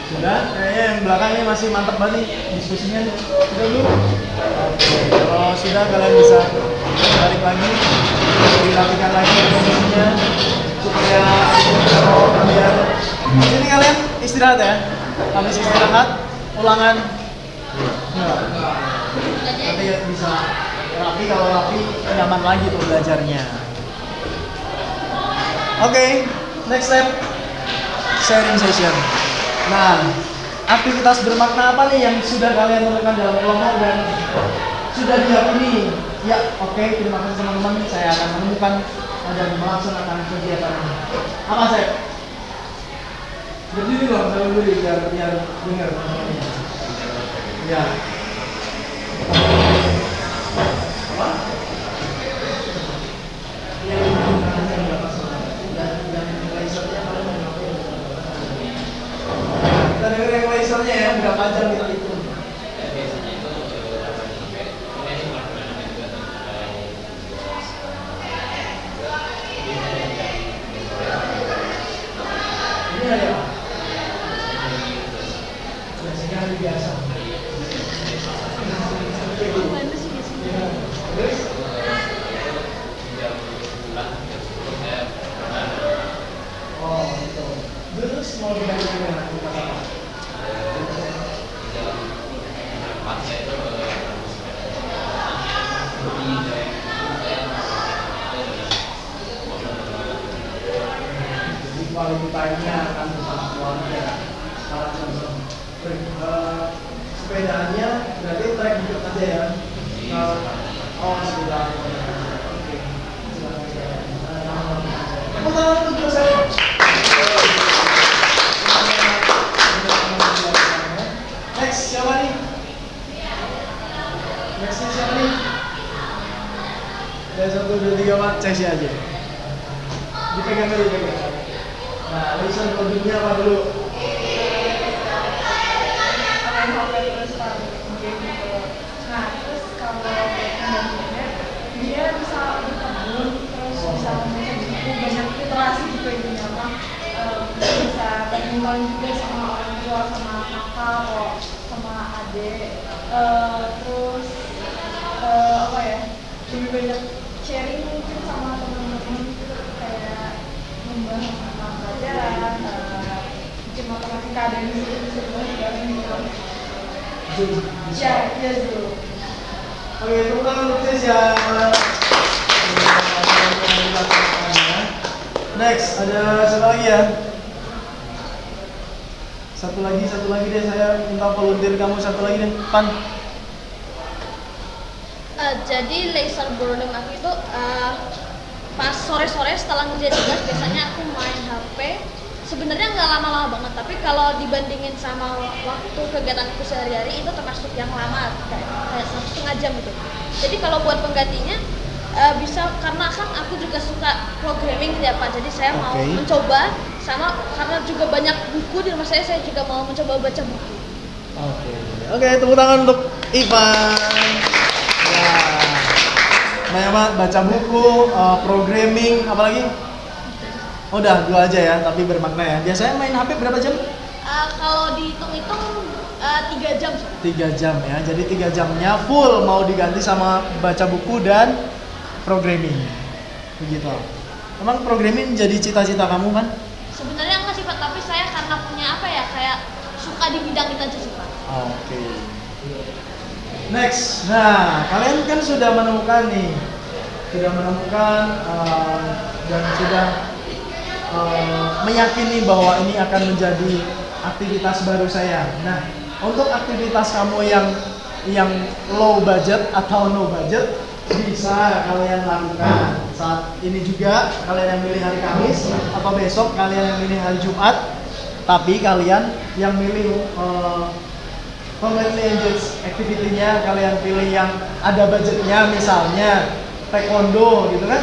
Sudah, kayaknya yang belakang ini masih mantap banget nih diskusinya nih. Sudah dulu. Oke, kalau sudah kalian bisa balik lagi, dirapikan lagi posisinya supaya kalau kalian ini kalian istirahat ya. Habis istirahat, ulangan. Nanti bisa rapi, kalau rapi nyaman lagi tuh belajarnya. Oke, next step sharing session. Nah, aktivitas bermakna apa nih yang sudah kalian temukan dalam kelompok dan sudah diyakini? Ya, oke, terima kasih teman-teman. Saya akan menemukan dan melaksanakan kegiatan ini. Apa Sep? Berdiri dong, saya berdiri biar dengar teman-teman. Ya. Apa? Kita dengar yang lasernya ya, berapa jam kita hitung? Biasanya itu 8 ini ada apa? Biasanya hari biasa. Terus? Oh, gitu. Terus mau diganti dengan aktivitas apa? Jadi quality time-nya akan bersama keluarga. Salah contoh. Sepedaannya berarti trek ikut aja ya. Oh, sudah. Oke. Silakan untuk saya. Next, siapa nih? Nextnya siapa nih? Dari 1, 2, 3, 4, cek aja. Dipegang dulu, dipegang. Nah, laser produknya apa dulu? Nah, terus kalau penggantinya dia bisa berkebun, terus bisa membaca buku, banyak literasi juga intinya mah. Bisa berkembang juga sama orang tua, sama kakak atau sama adik. Terus apa ya, lebih banyak sharing mungkin sama teman-teman, kayak membahas tentang pelajaran, mungkin matematika dan bisa dibahas bareng gitu. Ya, iya dulu. Oke, tepuk tangan untuk Cesya. Next, ada satu lagi ya. Satu lagi deh, saya minta volunteer kamu satu lagi deh, Pan. Jadi laser boredom aku itu pas sore-sore setelah ngerjain tugas biasanya aku main HP. Sebenarnya nggak lama-lama banget, tapi kalau dibandingin sama waktu kegiatanku sehari-hari itu termasuk yang lama, kayak 1,5 jam gitu. Jadi kalau buat penggantinya bisa, karena kan aku juga suka programming ya Pak, jadi saya mau mencoba, sama karena juga banyak buku di rumah saya juga mau mencoba baca buku. Oke, tepuk tangan untuk Ivan. Ya, banyak banget baca buku, programming, apalagi? Udah 2 aja ya, tapi bermakna ya. Biasanya main HP berapa jam? Kalau dihitung-hitung 3 jam. 3 jam ya, jadi 3 jamnya full mau diganti sama baca buku dan programming. Begitu. Emang programming jadi cita-cita kamu kan? Sebenarnya enggak sih Pak, tapi saya karena punya apa ya, kayak suka di bidang itu aja sih Pak. Oke. Next, nah kalian kan sudah menemukan nih, dan sudah meyakini bahwa ini akan menjadi aktivitas baru saya. Nah, untuk aktivitas kamu yang low budget atau no budget bisa kalian lakukan saat ini juga. Kalian yang milih hari Kamis atau besok kalian yang milih hari Jumat, Tapi kalian yang milih completely engaged activity-nya, kalian pilih yang ada budgetnya, misalnya taekwondo gitu kan.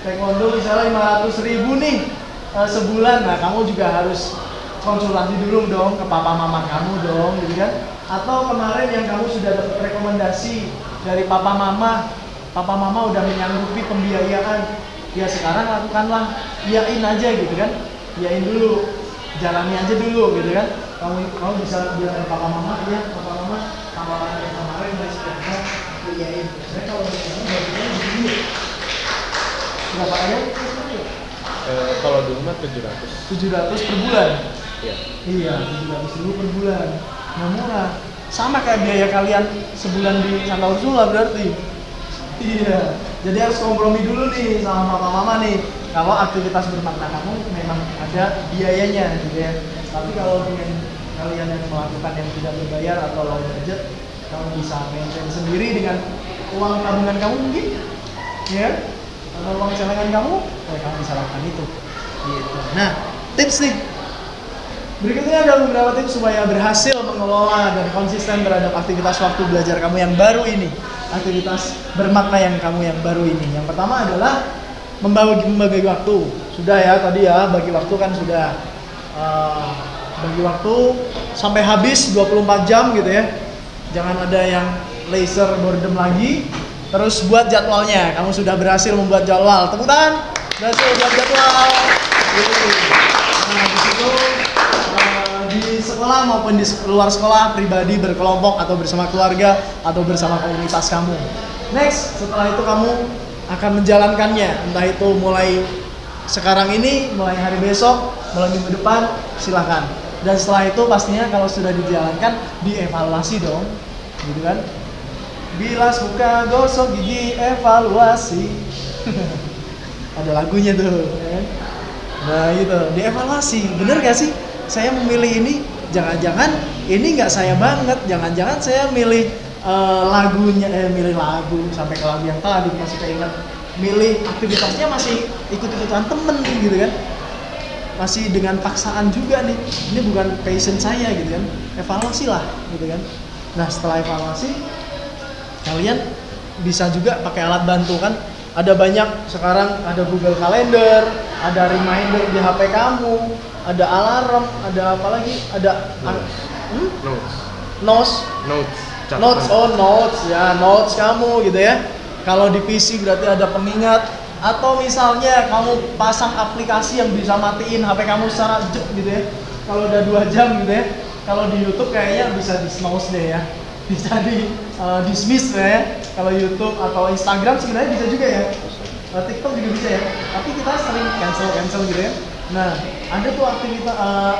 Taekwondo misalnya 500.000 nih sebulan. Nah, kamu juga harus konsultasi dulu dong ke papa mama kamu dong gitu kan. Atau kemarin yang kamu sudah dapat rekomendasi dari papa mama udah menyanggupi pembiayaan. Ya sekarang lakukanlah, iyain aja gitu kan. Iyain dulu, jalani aja dulu gitu kan. Kamu bisa bilang ke papa mama, iya papa mama tawaran yang kemarin dari sekitar aku iyain. Saya kalau misalnya baginya begini, berapa ayat? Kalau di rumah 700 per bulan. Iya. Iya, 700.000 per bulan. Nggak murah. Sama kayak biaya kalian sebulan di Santa Ursula berarti. Iya. Jadi harus kompromi dulu nih sama papa mama nih. Kalau aktivitas bermakna kamu memang ada biayanya gitu ya. Tapi kalau dengan kalian yang melakukan yang tidak berbayar atau low budget, kamu bisa maintain sendiri dengan uang tabungan kamu mungkin, ya? Atau uang celengan kamu, kamu bisa lakukan itu. Gitu. Nah, tips nih. Berikutnya ada beberapa tips supaya berhasil mengelola dan konsisten terhadap aktivitas waktu belajar kamu yang baru ini. Aktivitas bermakna yang kamu yang baru ini. Yang pertama adalah membagi waktu. Sudah ya tadi ya, bagi waktu kan sudah. Bagi waktu sampai habis 24 jam gitu ya. Jangan ada yang laser boredom lagi. Terus buat jadwalnya. Kamu sudah berhasil membuat jadwal. Tepuk tangan. Berhasil buat jadwal. Nah, di situ di sekolah maupun di luar sekolah, pribadi, berkelompok atau bersama keluarga atau bersama komunitas kamu. Next, setelah itu kamu akan menjalankannya. Entah itu mulai sekarang ini, mulai hari besok, mulai minggu depan, silakan. Dan setelah itu pastinya kalau sudah dijalankan, dievaluasi dong, gitu kan? Bilas buka gosok gigi evaluasi. Ada lagunya tuh, ya. Nah itu, dievaluasi. Bener gak sih? Saya memilih ini, jangan-jangan ini nggak saya banget, jangan-jangan saya milih milih lagu sampai ke lagu yang tadi masih keinget, milih aktivitasnya masih ikut-ikutan temen gitu kan, masih dengan paksaan juga nih, ini bukan passion saya gitu kan, evaluasi lah gitu kan. Nah setelah evaluasi, kalian bisa juga pakai alat bantu kan. Ada banyak sekarang, ada Google Calendar, ada reminder di HP kamu, ada alarm, ada apa lagi? Ada notes kamu gitu ya. Kalau di PC berarti ada pengingat, atau misalnya kamu pasang aplikasi yang bisa matiin HP kamu secara jep gitu ya. Kalau udah 2 jam gitu ya. Kalau di YouTube kayaknya bisa di snooze deh ya. Bisa di dismiss ya. Kalau YouTube atau Instagram sebenarnya bisa juga ya. TikTok juga bisa ya. Tapi kita sering cancel gitu ya. Nah, ada tuh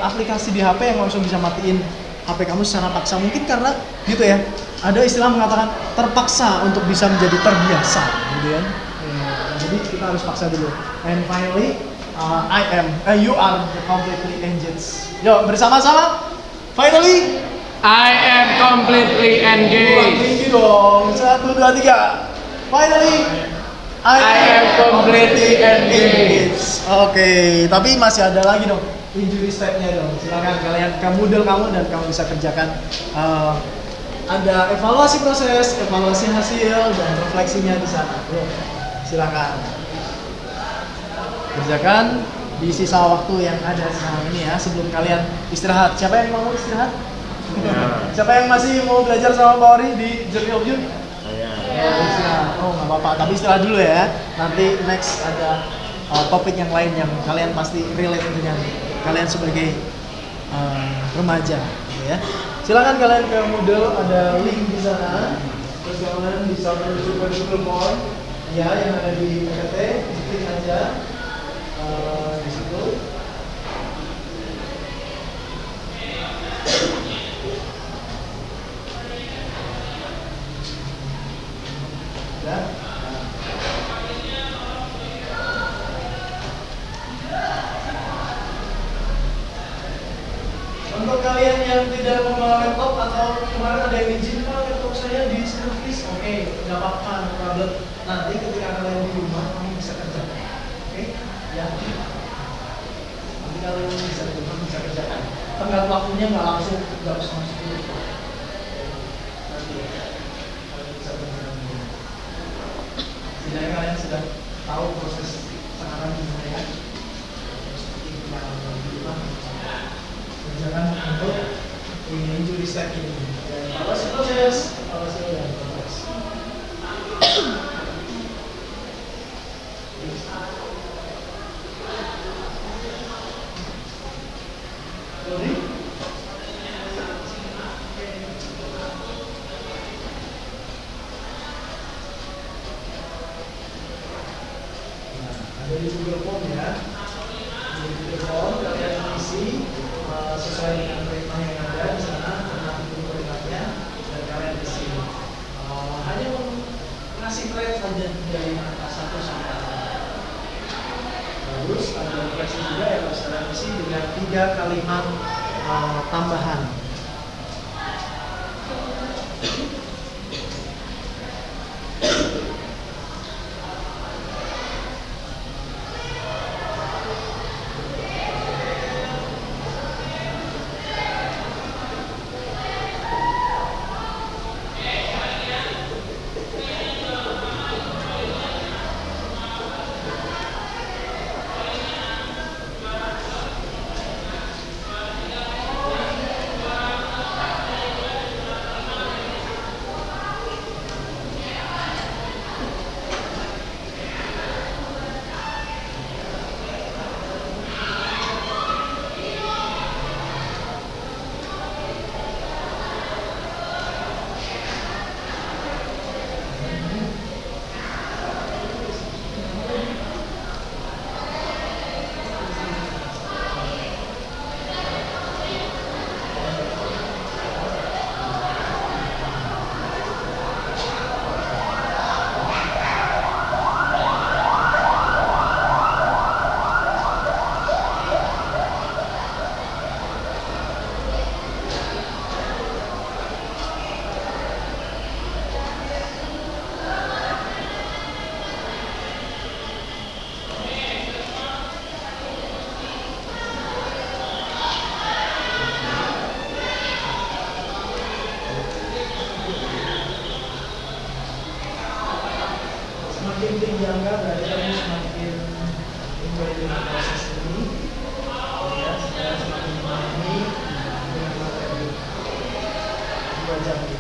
aplikasi di HP yang langsung bisa matiin HP kamu secara paksa. Mungkin karena gitu ya. Ada istilah mengatakan terpaksa untuk bisa menjadi terbiasa gitu ya. Jadi kita harus paksa dulu. And finally, you are completely engaged. Yuk bersama-sama. Finally, I am completely engaged. Tinggi dong. 1, 2, 3. Finally, I am completely engaged. Oke, tapi masih ada lagi dong injury step-nya dong. Silakan kalian ke Moodle kamu dan kamu bisa kerjakan. Ada evaluasi proses, evaluasi hasil dan refleksinya di sana. Silakan kerjakan di sisa waktu yang ada sekarang ini ya, sebelum kalian istirahat. Siapa yang mau istirahat? Siapa yang masih mau belajar sama Pak Ori di Journey of You? Saya. Oh nggak apa-apa, tapi istirahat dulu ya. Nanti next ada topik yang lain yang kalian pasti relate dengan kalian sebagai remaja, gitu ya. Silakan kalian ke Moodle, ada link di sana. Terus kalian bisa menuju ke Google Form, ya yang ada di PPT, klik aja di situ. Untuk kalian yang tidak membawa laptop atau kemarin ada yang izin, Pak, laptop saya di servis, oke, nggak apa-apa, no problem. Nanti ketika kalian di rumah, kamu bisa kerjakan, oke? Ya. Nanti kalian bisa di rumah bisa kerjakan. tenggat waktunya nggak langsung nggak harus masuk dulu. Nanti kalian bisa benar-benar setidaknya kalian sudah tahu proses sekarang gimana ya. Seperti yang dulu jangan untuk ini injury step ini. Evaluasi proses, evaluasi dan proses. Jadi, ada di Google Form ya. Di Google Form kalian isi sesuai dengan perintah yang ada di sana, nanti perintahnya dan kalian isi. Hanya ngasih rate saja dari angka 1 sampai 4. Terus ada refleksi juga yang harus kalian isi dengan 3 kalimat tambahan. Semakin tinggi angka berarti kamu semakin enjoy dengan proses ini, ya, supaya semakin memahami dengan materi 2 jam ini.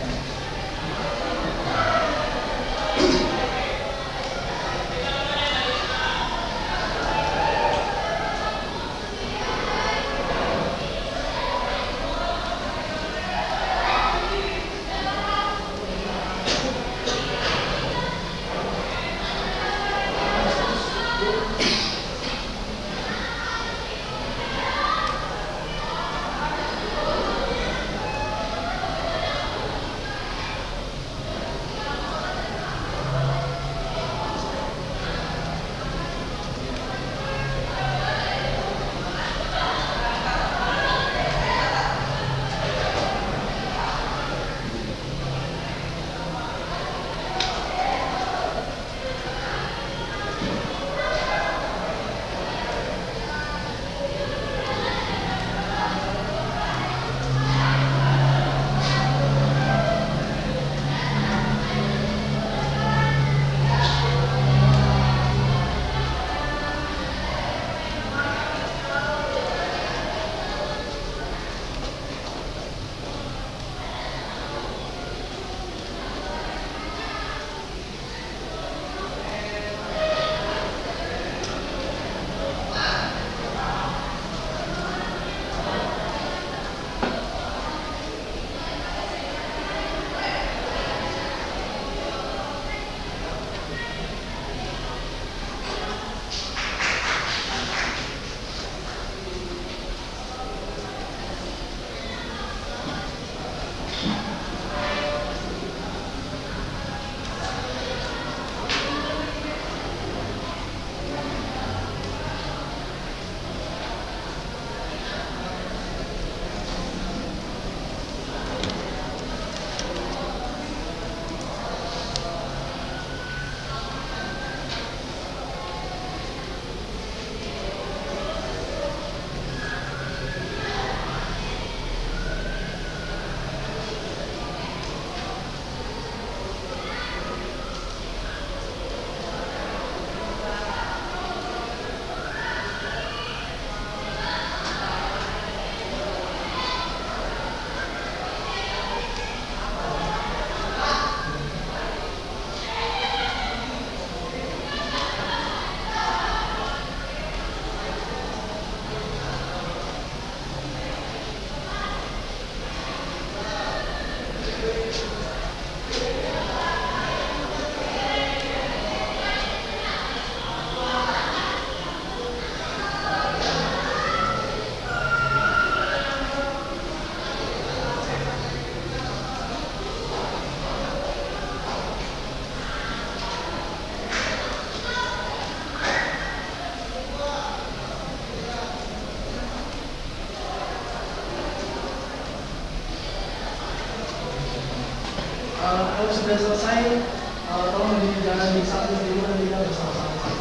kalau sudah selesai, tolong jangan disatu dulu dan tidak bersama-sama.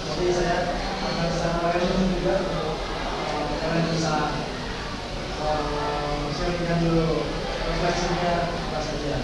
Jadi saya akan secara random juga, kalian bisa sharingkan dulu refleksinya apa saja.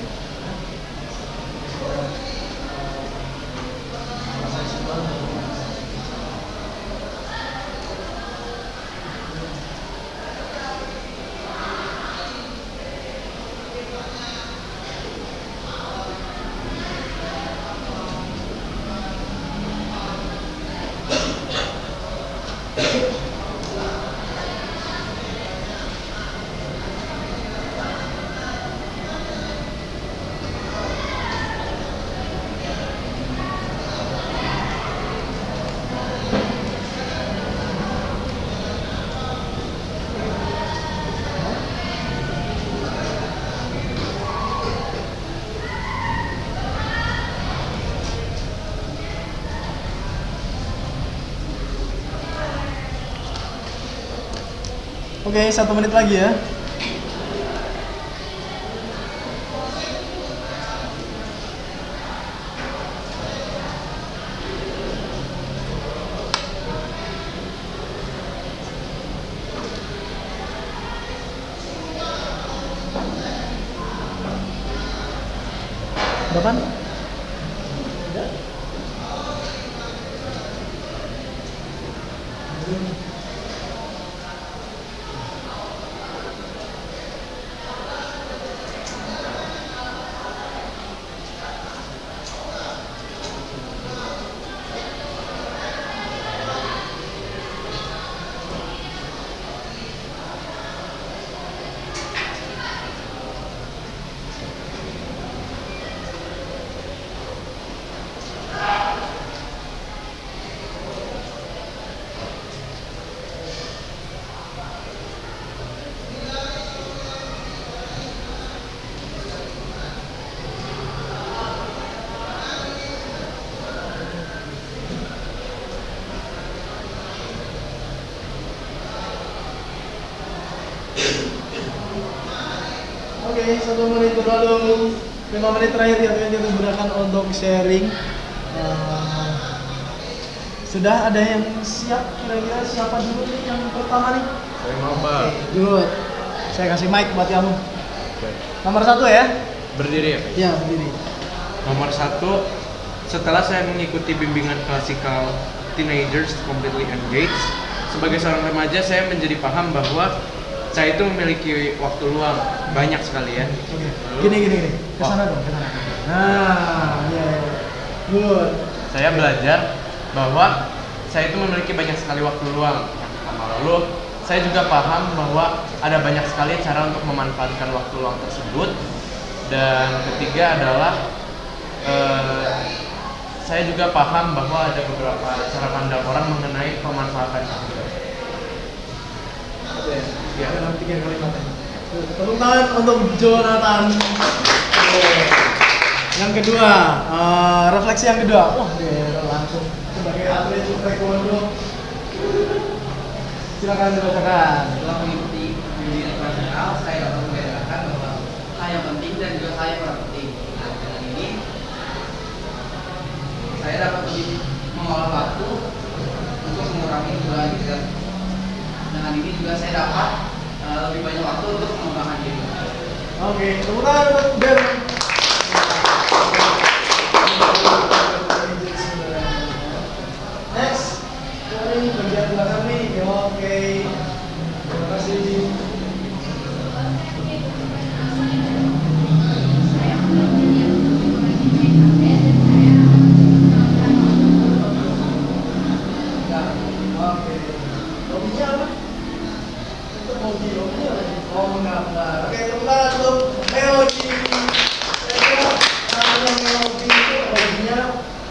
Oke, 1 menit lagi ya. Berapa? Udah? Oke, 1 menit berlalu. 5 menit terakhir yang akan kita gunakan untuk sharing. Sudah ada yang siap? Kira-kira siapa dulu nih yang pertama nih? Saya mau, Pak. Good. Saya kasih mic buat kamu. Oke. Nomor 1 ya? Berdiri ya, Pak? Iya, berdiri. Nomor 1, setelah saya mengikuti bimbingan klasikal Teenagers Completely Engaged, sebagai seorang remaja saya menjadi paham bahwa saya itu memiliki waktu luang banyak sekali ya. Oke. Gini. Kesana dong, kesana. Nah, iya. Good. Saya belajar bahwa saya itu memiliki banyak sekali waktu luang. Yang pertama, lalu saya juga paham bahwa ada banyak sekali cara untuk memanfaatkan waktu luang tersebut. Dan ketiga adalah saya juga paham bahwa ada beberapa cara pandang orang mengenai pemanfaatan waktu. Oke. Ya, dalam 3 kalimat. Tepuk tangan untuk Jonathan. Yang kedua, refleksi yang kedua. Wah, dia langsung sebagai atlet taekwondo. Silakan dibacakan. Setelah mengikuti bimbingan klasikal, saya dapat membedakan bahwa hal yang penting dan juga hal yang kurang penting. Nah, dengan ini saya dapat lebih mengolah waktu untuk mengurangi kebutuhan diri. Dengan ini juga saya dapat lebih banyak waktu untuk mengembangkan diri. Oke, tepuk tangan untuk Ben. Next, ini bagian belakang nih. Oke, terima kasih. Oke, hobinya apa? Untuk hobinya apa? Oh, menggambar. Oke, tepuk tangan untuk Melody. Saya kira namanya Melody itu hobinya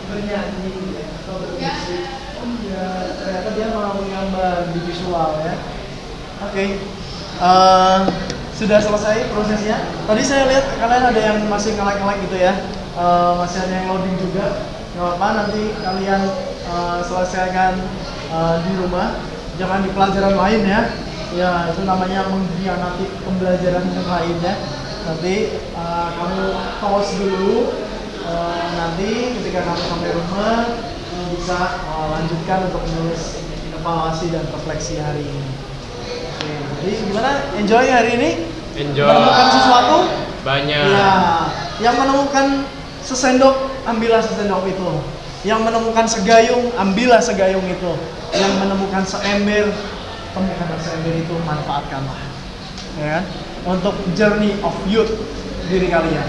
bernyanyi ya, atau bermusik. Oh iya, ternyata dia mau menggambar di visual ya. Oke, sudah selesai prosesnya. Tadi saya lihat kalian ada yang masih nge-like gitu ya. Masih ada yang loading juga. Nggak apa-apa, nanti kalian selesaikan di rumah. Jangan di pelajaran lain ya. Ya, itu namanya mengkhianati pembelajaran yang lainnya. nanti kamu pause dulu. Nanti ketika kamu sampai rumah kamu bisa lanjutkan untuk menulis evaluasi dan refleksi hari ini. Oke, jadi gimana? Enjoy hari ini? Enjoy. Menemukan sesuatu? Banyak. Ya, yang menemukan sesendok, ambillah sesendok itu. Yang menemukan segayung, ambillah segayung itu. Yang menemukan seember, temukan seember itu, manfaatkanlah. Ya kan? Untuk journey of youth diri kalian.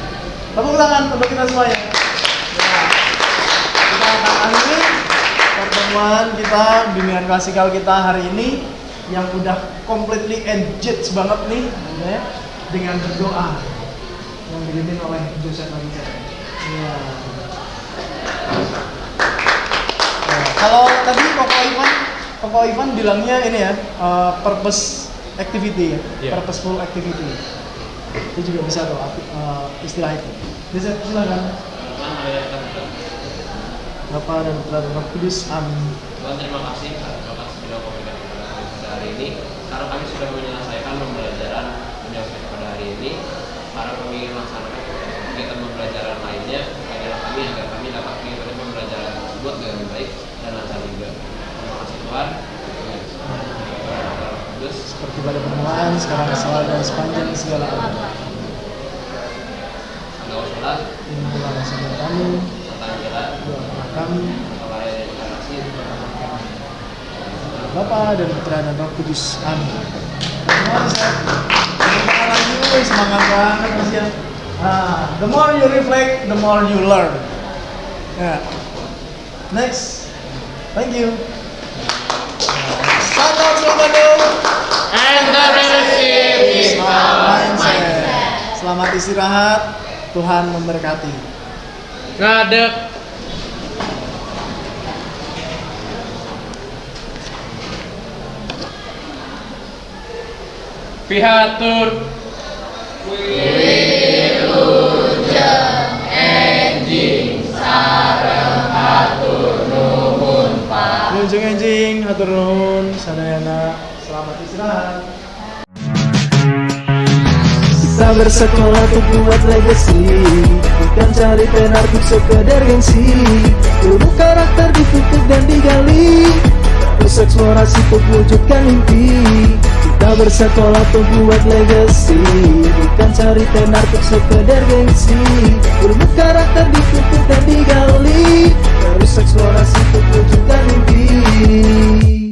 Tepuk tangan untuk kita semuanya. Ya. Kita akan akhiri pertemuan kita, bimbingan klasikal kita hari ini yang udah completely engaged banget nih, ya, dengan berdoa yang dipimpin oleh Joseph Maria. Ya. Kalau tadi Koko Ivan bilangnya ini ya, purpose activity ya, purposeful activity. Itu juga bisa tuh istilah itu. Bisa silakan. Bapa dan Putra dan Roh Kudus. Amin. Tuhan terima kasih atas video komunikasi pada hari ini. Karena kami sudah menyelesaikan pembelajaran menyampaikan pada hari ini. Karena kami ingin melaksanakan kegiatan pembelajaran lainnya adalah kami agar kami dapat mengikuti pembelajaran tersebut dengan baik dan lancar juga. Terima kasih Tuhan. Seperti pada permulaan, sekarang selalu dan sepanjang segala abad. Anda sholat. Ini bulan saudara kami. Doa kami. Bapa dan Putra dan Roh Kudus. Amin. Semangat banget Mas ya. The more you reflect, the more you learn. Yeah. Next. Thank you. Salam Bandung. And the relationship is mindset. Selamat istirahat. Tuhan memberkati. Ngadek. Pihatur. Wilujeng enjing sareng hatur nuhun Pak. Wilujeng enjing hatur nuhun sadayana. Selamat istirahat. Kita bersekolah untuk buat legacy, bukan cari tenar untuk sekedar gengsi. Ilmu karakter ditutup dan digali, terus eksplorasi untuk wujudkan mimpi. Kita bersekolah untuk buat legacy, bukan cari tenar untuk sekedar gengsi. Ilmu karakter ditutup dan digali, terus eksplorasi untuk wujudkan mimpi.